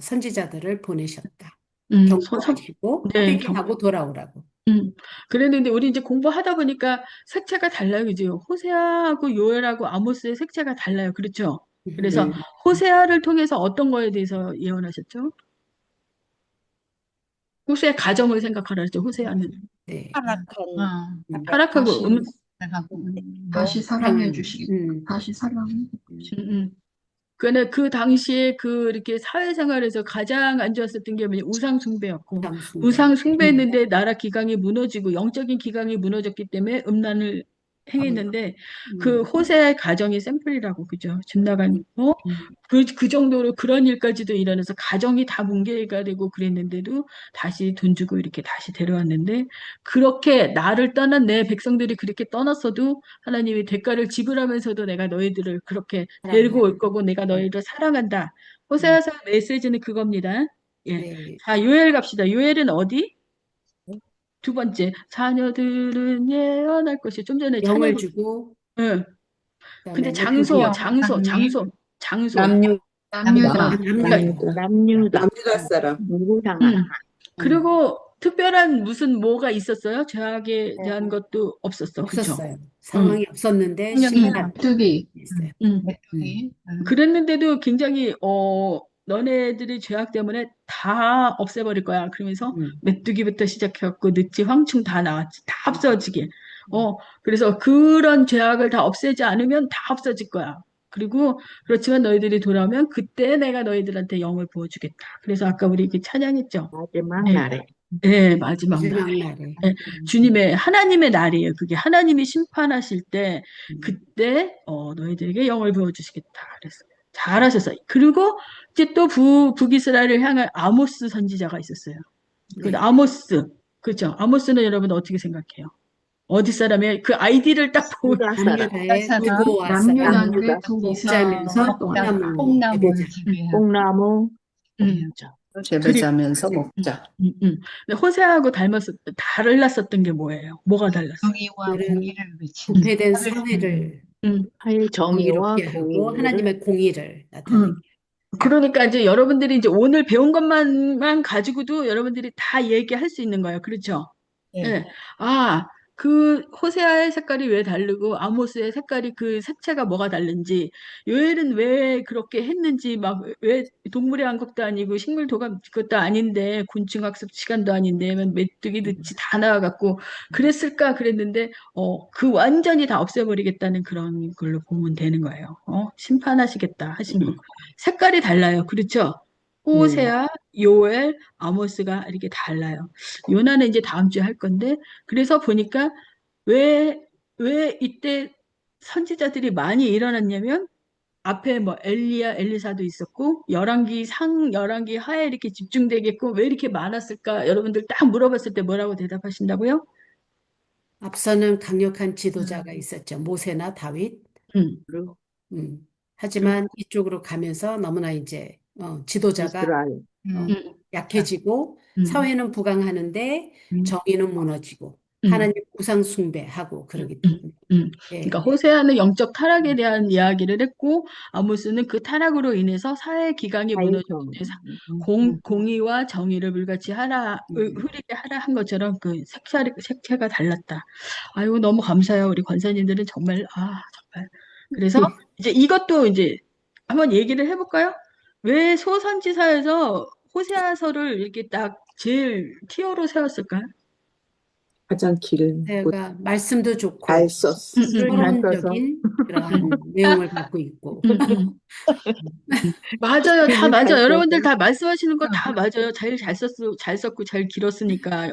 선지자들을 보내셨다. 경고하시고 네, 회개하고 돌아오라고. 그랬는데 우리 이제 공부하다 보니까 색채가 달라요. 그죠? 호세아하고 요엘하고 아모스의 색채가 달라요. 그렇죠? 그래서 네. 호세아를 통해서 어떤 거에 대해서 예언하셨죠? 호세아 가정을 생각하라 했죠. 호세아는. 네. 타락하고 다시 사랑해 음. 주시고 다시 사랑해 그 당시에 이렇게 사회생활에서 가장 안 좋았었던 게 뭐냐, 우상 숭배였고, 숭배. 우상 숭배했는데 나라 기강이 무너지고 영적인 기강이 무너졌기 때문에 음란을 행했는데 그 호세의 가정이 샘플이라고 그죠? 집 나간 그 정도로 그런 일까지도 일어나서 가정이 다 붕괴가 되고 그랬는데도 다시 돈 주고 이렇게 다시 데려왔는데 그렇게 나를 떠난 내 백성들이 그렇게 떠났어도 하나님이 대가를 지불하면서도 내가 너희들을 그렇게 데리고 올 거고 내가 너희를 사랑한다. 호세아서 메시지는 그겁니다. 예. 네. 자, 요엘 갑시다. 요엘은 어디? 두 번째, 자녀들은 예언할 것이 좀 전에 영을 찬양. 주고 응. 근데 그다음에 장소. 남유다 남유다 사람. 그리고 특별한 뭐가 있었어요? 죄악에 대한 것도 없었어. 그쵸? 없었어요. 상황이 없었는데 심판 메뚜기 있어요. 그랬는데도 굉장히 너네들의 죄악 때문에 다 없애버릴 거야. 그러면서 메뚜기부터 시작해갖고 느치, 황충 다 나왔지. 다 없어지게. 그래서 그런 죄악을 다 없애지 않으면 다 없어질 거야. 그리고 그렇지만 너희들이 돌아오면 그때 내가 너희들한테 영을 부어주겠다. 그래서 아까 우리 이렇게 찬양했죠. 마지막 네. 날에. 네, 마지막 날. 마지막 날에. 주님의 하나님의 날이에요. 그게 하나님이 심판하실 때 그때 너희들에게 영을 부어주시겠다. 그랬어요. 잘하셨어요. 그리고 이제 또 북이스라엘을 향한 아모스 선지자가 있었어요. 그 네. 아모스, 그렇죠? 아모스는 여러분 어떻게 생각해요? 어디 사람이에요? 그 아이디를 딱 보고 유다 사람. 남유다에 두고 왔어요. 남유다인데 두 목자면서 이상 동안 뽕나무 뽕나무. 재배자면서 먹자. 근데 호세아하고 달랐었던 게 뭐예요? 뭐가 달랐어요? 정의와 공의를 외치는 부패된 사회를 하의 정의와 이렇게 하고 공의를 하나님의 공의를 나타내게. 그러니까 이제 여러분들이 이제 오늘 배운 것만 가지고도 여러분들이 다 얘기할 수 있는 거예요. 그렇죠? 예. 그 호세아의 색깔이 왜 다르고 아모스의 색깔이 그 색채가 뭐가 다른지 요엘은 왜 그렇게 했는지 막 왜 동물의 왕국도 아니고 식물 도감 그것도 아닌데 곤충 학습 시간도 아닌데 메뚜기 듯이 다 나와갖고 그랬을까 그랬는데 그 완전히 다 없애버리겠다는 그런 걸로 보면 되는 거예요. 심판하시겠다 하신 거. 색깔이 달라요. 그렇죠? 호세아, 요엘, 아모스가 이렇게 달라요. 요나는 이제 다음 주에 할 건데, 그래서 보니까 왜 이때 선지자들이 많이 일어났냐면, 앞에 뭐 엘리야, 엘리사도 있었고, 열왕기 하에 이렇게 집중되겠고, 왜 이렇게 많았을까? 여러분들 딱 물어봤을 때 뭐라고 대답하신다고요? 앞서는 강력한 지도자가 있었죠. 모세나 다윗. 음, 하지만 이쪽으로 가면서 너무나 이제 지도자가 이스라엘. 약해지고 사회는 부강하는데 정의는 무너지고 음. 하나님 우상 숭배하고 그러기 음, 때문에. 그러니까 예. 호세아는 영적 타락에 대한 이야기를 했고 아모스는 그 타락으로 인해서 사회 기강이 무너졌을 자유성. 때 공의와 정의를 불같이 하라 흐리게 하라 한 것처럼 그 색채가 달랐다. 아이고 너무 감사해요. 우리 권사님들은 정말 정말. 그래서 이제 이것도 이제 한번 얘기를 해볼까요? 왜 소선지서에서 호세아서를 이렇게 딱 제일 티어로 세웠을까요? 가장 길고 제가 말씀도 잘 좋고 썼어. 잘 써서. 서론적인 그러한 내용을 갖고 있고 음, 음. 맞아요. 다 글을 맞아요. 잘 여러분들 써서. 다 말씀하시는 거 다 맞아요. 잘 썼고 잘 길었으니까.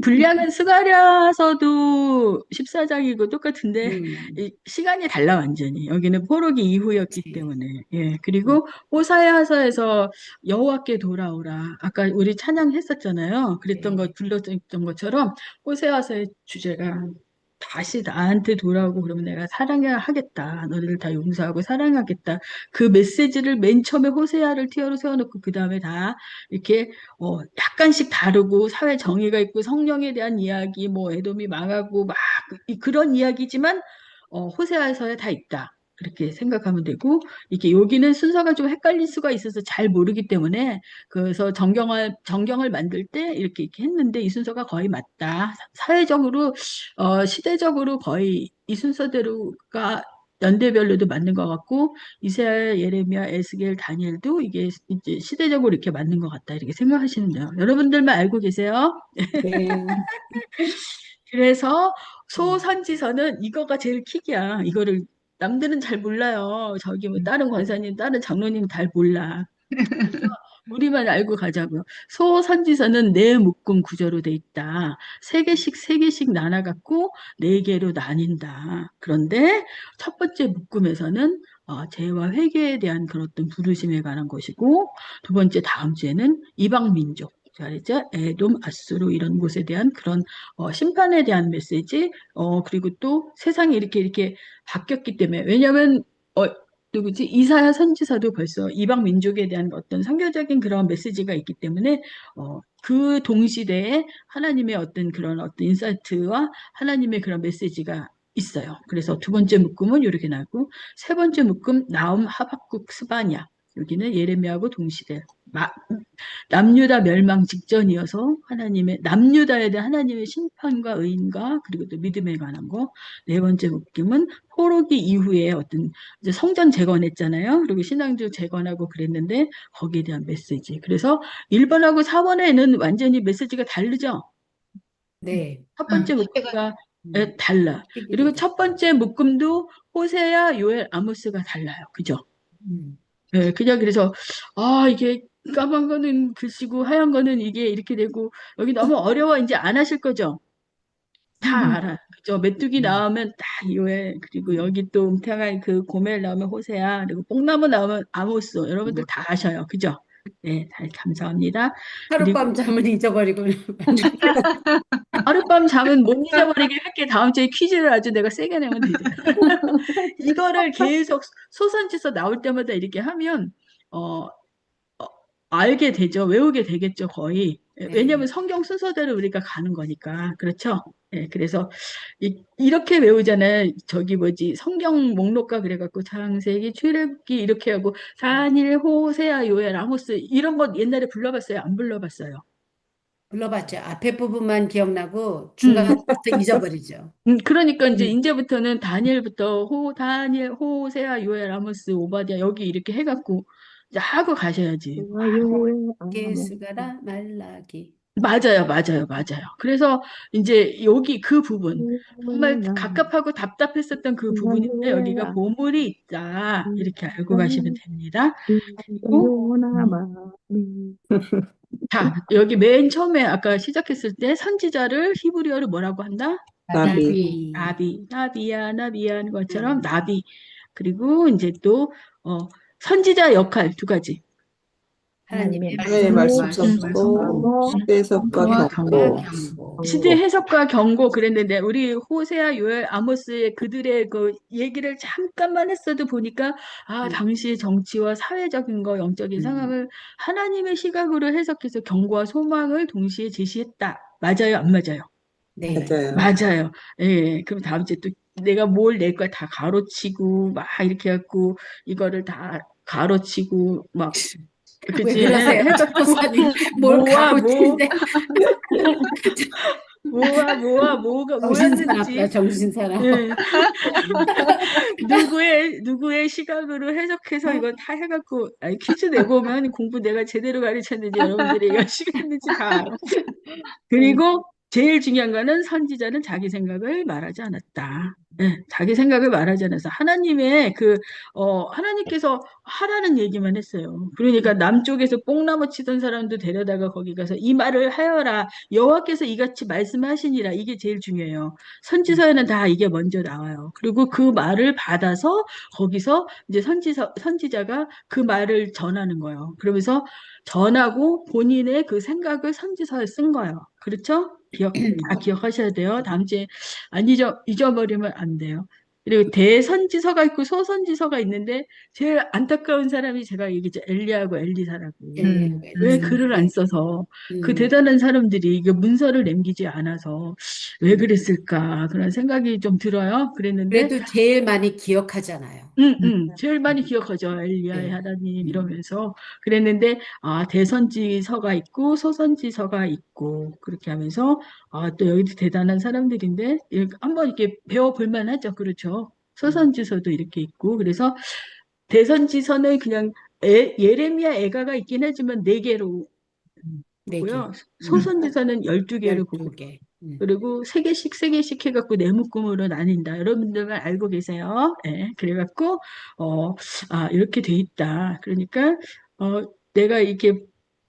분량은 스가랴서도 14장이고 똑같은데 음, 이 시간이 달라 완전히. 여기는 포로기 이후였기 그치. 때문에. 예. 그리고 호사야서에서 여호와께 돌아오라. 아까 우리 찬양했었잖아요. 그랬던 네. 거 불렀던 것처럼 호세아서의 주제가 다시 나한테 돌아오고 그러면 내가 사랑하겠다. 너희를 다 용서하고 사랑하겠다. 그 메시지를 맨 처음에 호세아를 티어로 세워놓고 그 다음에 다 이렇게 약간씩 다르고 사회 정의가 있고 성령에 대한 이야기, 뭐 에돔이 망하고 막 그런 이야기지만 호세아서에 다 있다. 그렇게 생각하면 되고 이게 여기는 순서가 좀 헷갈릴 수가 있어서 잘 모르기 때문에 그래서 정경을 만들 때 이렇게 했는데 이 순서가 거의 맞다. 사회적으로 시대적으로 거의 이 순서대로가 연대별로도 맞는 것 같고 이사야, 예레미야, 에스겔, 다니엘도 이게 이제 시대적으로 이렇게 맞는 것 같다 이렇게 생각하시는데요. 여러분들만 알고 계세요? 네. 그래서 음, 소선지서는 이거가 제일 킥이야. 이거를 남들은 잘 몰라요. 저기 뭐 다른 권사님, 다른 장로님 잘 몰라. 우리만 알고 가자고요. 소선지서는 네 묶음 구조로 돼 있다. 세 개씩 나눠갖고 네 개로 나뉜다. 그런데 첫 번째 묶음에서는 죄와 회개에 대한 그런 어떤 부르심에 관한 것이고 두 번째 다음 주에는 이방 민족. 잘했죠? 에돔, 아수르 이런 곳에 대한 그런 심판에 대한 메시지, 그리고 또 세상이 이렇게 바뀌었기 때문에 왜냐하면 누구지? 이사야 선지자도 벌써 이방 민족에 대한 어떤 선교적인 그런 메시지가 있기 때문에 그 동시대에 하나님의 어떤 그런 어떤 인사이트와 하나님의 그런 메시지가 있어요. 그래서 두 번째 묶음은 이렇게 나고 세 번째 묶음 나움 하박국 스바냐 여기는 예레미야하고 동시대 남유다 멸망 직전이어서 하나님의 남유다에 대한 하나님의 심판과 의인과 그리고 또 믿음에 관한 거. 네 번째 묶임은 포로기 이후에 어떤 이제 성전 재건했잖아요. 그리고 신앙주 재건하고 그랬는데 거기에 대한 메시지. 그래서 1번하고 4번에는 완전히 메시지가 다르죠. 네. 첫 번째 시대가 묶음과 음, 달라. 그리고 시기도 첫 번째 묶음도 호세야, 요엘, 아모스가 달라요. 그죠? 음, 예, 그냥 그래서 이게 까만 거는 글씨고 하얀 거는 이게 이렇게 되고 여기 너무 어려워 이제 안 하실 거죠? 다 알아. 그죠? 메뚜기 음, 나오면 딱 요엘 그리고 음. 여기 또 음태가 그 고멜 나오면 호세야 그리고 뽕나무 나오면 아모스 여러분들 다 아셔요. 그죠? 네, 감사합니다. 그리고 하룻밤 잠을 잊어버리고 하룻밤 잠은 못 잊어버리게 할게 다음 주에 퀴즈를 아주 내가 세게 내면 되죠. 이거를 계속 소선지서 나올 때마다 이렇게 하면 어, 어, 알게 되죠. 외우게 되겠죠, 거의. 네. 왜냐하면 성경 순서대로 우리가 가는 거니까. 그렇죠? 예, 그래서 이렇게 외우잖아요. 저기 뭐지, 성경 목록과 그래갖고 창세기, 출애굽기 이렇게 하고 다니엘, 호세아, 요엘, 아모스 이런 거 옛날에 불러봤어요? 안 불러봤어요? 불러봤죠. 앞에 부분만 기억나고 음, 중간부터 잊어버리죠. 그러니까 이제 음. 이제부터는 다니엘부터 다니엘, 호세아, 요엘, 아모스, 오바댜 여기 이렇게 해갖고 이제 하고 가셔야지. 좋아요. 아멘. 게스가라 말라기. 맞아요, 맞아요, 맞아요. 그래서 이제 여기 그 부분, 정말 나 갑갑하고 답답했었던 그 부분인데 여기가 나의 보물이 있다. 이렇게 알고 가시면 됩니다. 그리고 요나 마미. 자, 여기 맨 처음에 아까 시작했을 때 선지자를 히브리어로 뭐라고 한다? 나비. 나비. 나비야 하는 것처럼 음. 나비. 그리고 이제 또 선지자 역할 두 가지. 하나님의 하나님의 말씀 말씀 전하고 시대 해석과 와, 경고. 경고. 시대 해석과 경고 그랬는데 우리 호세아, 요엘, 아모스의 그들의 그 얘기를 잠깐만 했어도 보니까 당시의 정치와 사회적인 거, 영적인 음. 상황을 하나님의 시각으로 해석해서 경고와 소망을 동시에 제시했다. 맞아요, 안 맞아요? 네. 맞아요. 맞아요. 예. 그럼 다음 주에 또 내가 뭘 낼 거야 다 가로치고 막 이렇게 해갖고 이거를 다 가로치고 막 왜 그치? 그러세요? 해갖고 전도사님 뭘 뭐와 뭐 가로치는데 뭐와 뭐가 정신사납다, 뭐였는지 정신사나워. 예. 누구의 시각으로 해석해서 이거 다 해갖고 아니, 퀴즈 내고 오면 공부 내가 제대로 가르쳤는지 여러분들이 열심히 했는지 다 알아. 그리고 제일 중요한 거는 선지자는 자기 생각을 말하지 않았다. 예, 자기 생각을 말하지 않아서 하나님의 하나님께서 하라는 얘기만 했어요. 그러니까 남쪽에서 뽕나무 치던 사람도 데려다가 거기 가서 이 말을 하여라. 여호와께서 이같이 말씀하시니라. 이게 제일 중요해요. 선지서에는 다 이게 먼저 나와요. 그리고 그 말을 받아서 거기서 이제 선지자가 그 말을 전하는 거예요. 그러면서 전하고 본인의 그 생각을 선지서에 쓴 거예요. 그렇죠? 다 기억하셔야 돼요. 다음 주에 안 잊어버리면 안 돼요. 그리고 대선지서가 있고 소선지서가 있는데 제일 안타까운 사람이 제가 얘기했죠. 엘리야하고 엘리사라고. 왜 글을 안 써서 그 대단한 사람들이 이게 문서를 남기지 않아서 왜 그랬을까 그런 생각이 좀 들어요. 그랬는데 그래도 제일 많이 기억하잖아요. 제일 많이 기억하죠. 엘리야의 네. 하나님 이러면서 그랬는데 대선지서가 있고 소선지서가 있고 그렇게 하면서 또 여기도 대단한 사람들인데 한번 이렇게 배워볼 만하죠. 그렇죠. 소선지서도 이렇게 있고 그래서 대선지서는 그냥 예레미야 애가가 있긴 하지만 4개로 네 보고요. 개. 소선지서는 12개로 보고 12개. 그리고 3개씩 해갖고 네 묶음으로 나뉜다. 여러분들만 알고 계세요. 예, 그래갖고, 이렇게 돼 있다. 그러니까, 내가 이렇게,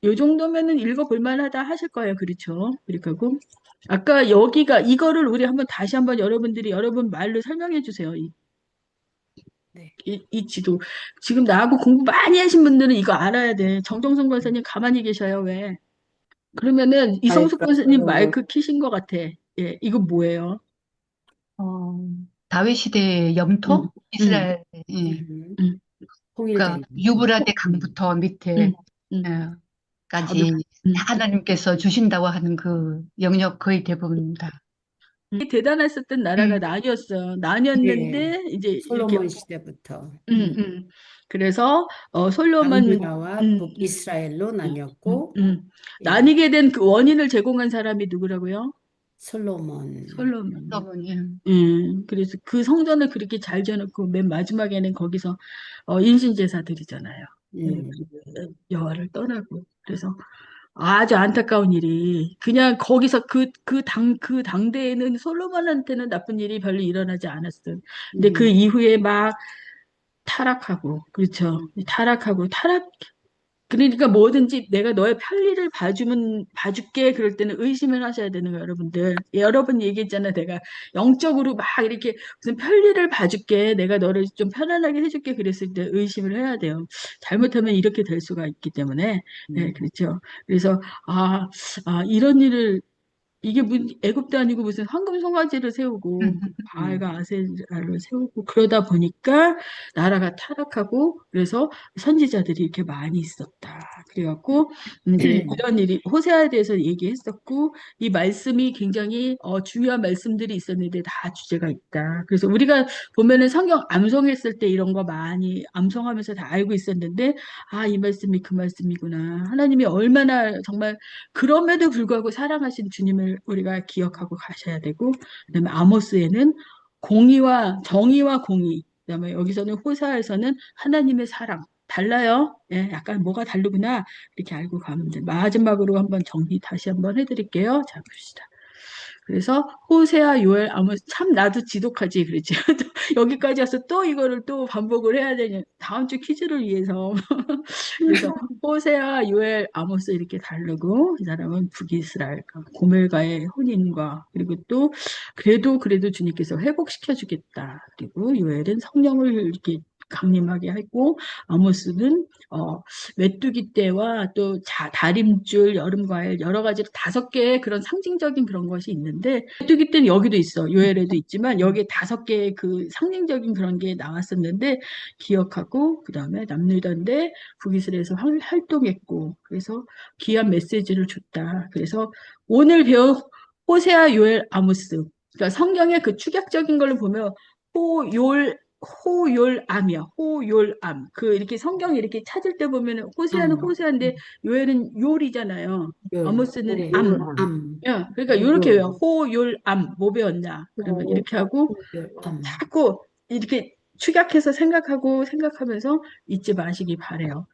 요 정도면은 읽어볼 만하다 하실 거예요. 그렇죠? 그리고, 아까 여기가, 이거를 우리 다시 한번 여러분들이 여러분 말로 설명해 주세요. 네. 이 지도. 지금 나하고 공부 많이 하신 분들은 이거 알아야 돼. 정정성 권사님 가만히 계셔요. 왜? 그러면은 이성숙 권사님 마이크 키신 것 같아. 예, 이거 뭐예요? 다윗 시대의 음, 영토? 음, 이스라엘, 음. 음, 그러니까 통일된 유브라데 강부터 밑에 음. 까지 다 하나님께서 주신다고 하는 그 영역 거의 대부분 다. 대단했었던 나라가 음, 나뉘었어요. 네. 나뉘었는데 이제 이렇게 솔로몬 시대부터 그래서 솔로몬 남유다와 음, 북이스라엘로 나뉘었고 예, 나뉘게 된 그 원인을 제공한 사람이 누구라고요? 솔로몬. 솔로몬. 여러분이 그래서 그 성전을 그렇게 잘 지어놓고 맨 마지막에는 거기서 인신제사 드리잖아요. 음. 여호와를 떠나고 그래서 아주 안타까운 일이 그냥 거기서 그 당대에는 솔로몬한테는 나쁜 일이 별로 일어나지 않았어요. 근데 그 이후에 막 타락하고 그렇죠. 타락하고 그러니까 뭐든지 내가 너의 편리를 봐줄게. 그럴 때는 의심을 하셔야 되는 거예요, 여러분들. 여러분 얘기했잖아. 내가 영적으로 막 이렇게 무슨 편리를 봐줄게. 내가 너를 좀 편안하게 해줄게. 그랬을 때 의심을 해야 돼요. 잘못하면 이렇게 될 수가 있기 때문에. 네, 그렇죠. 그래서, 이런 일을 이게 애굽도 아니고 무슨 황금 송아지를 세우고 바알과 아세라를 세우고 그러다 보니까 나라가 타락하고 그래서 선지자들이 이렇게 많이 있었다. 그래갖고 이제 이런 일이 호세아에 대해서 얘기했었고 이 말씀이 굉장히 중요한 말씀들이 있었는데 다 주제가 있다. 그래서 우리가 보면은 성경 암송했을 때 이런 거 많이 암송하면서 다 알고 있었는데 이 말씀이 그 말씀이구나. 하나님이 얼마나 정말 그럼에도 불구하고 사랑하신 주님을 우리가 기억하고 가셔야 되고, 그다음에 아모스에는 정의와 공의, 그다음에 여기서는 호사에서는 하나님의 사랑. 달라요. 예, 약간 뭐가 다르구나. 이렇게 알고 가면 돼. 마지막으로 한번 정리 다시 한번 해드릴게요. 자, 봅시다. 그래서 호세아, 요엘, 아모스 참 나도 지독하지 그랬지. 여기까지 와서 또 이거를 또 반복을 해야 되냐. 다음 주 퀴즈를 위해서. 그래서 호세아, 요엘, 아모스 이렇게 다르고 이 사람은 북이스라엘 고멜과의 혼인과 그리고 또 그래도 주님께서 회복시켜 주겠다. 그리고 요엘은 성령을 이렇게 강림하게 했고 아모스는 메뚜기 떼와 또 다림줄, 여름과일 여러 가지로 5개의 그런 상징적인 그런 것이 있는데 메뚜기 떼는 여기도 있어. 요엘에도 있지만 여기에 5개의 그 상징적인 그런 게 나왔었는데 기억하고 그다음에 남유다인데 북이스라엘에서 활동했고 그래서 귀한 메시지를 줬다. 그래서 오늘 배운 호세아, 요엘, 아모스. 그러니까 성경의 그 축약적인 걸로 보면 호욜암이야. 호욜암. 그 이렇게 성경 이렇게 찾을 때 보면은 호세아는 호세아인데 요엘은 요리잖아요. 아모스는 암. 암, 야, 그러니까 이렇게 외워. 호욜암. 뭐 배웠냐? 그러면 이렇게 하고 암. 자꾸 이렇게 축약해서 생각하면서 잊지 마시기 바래요.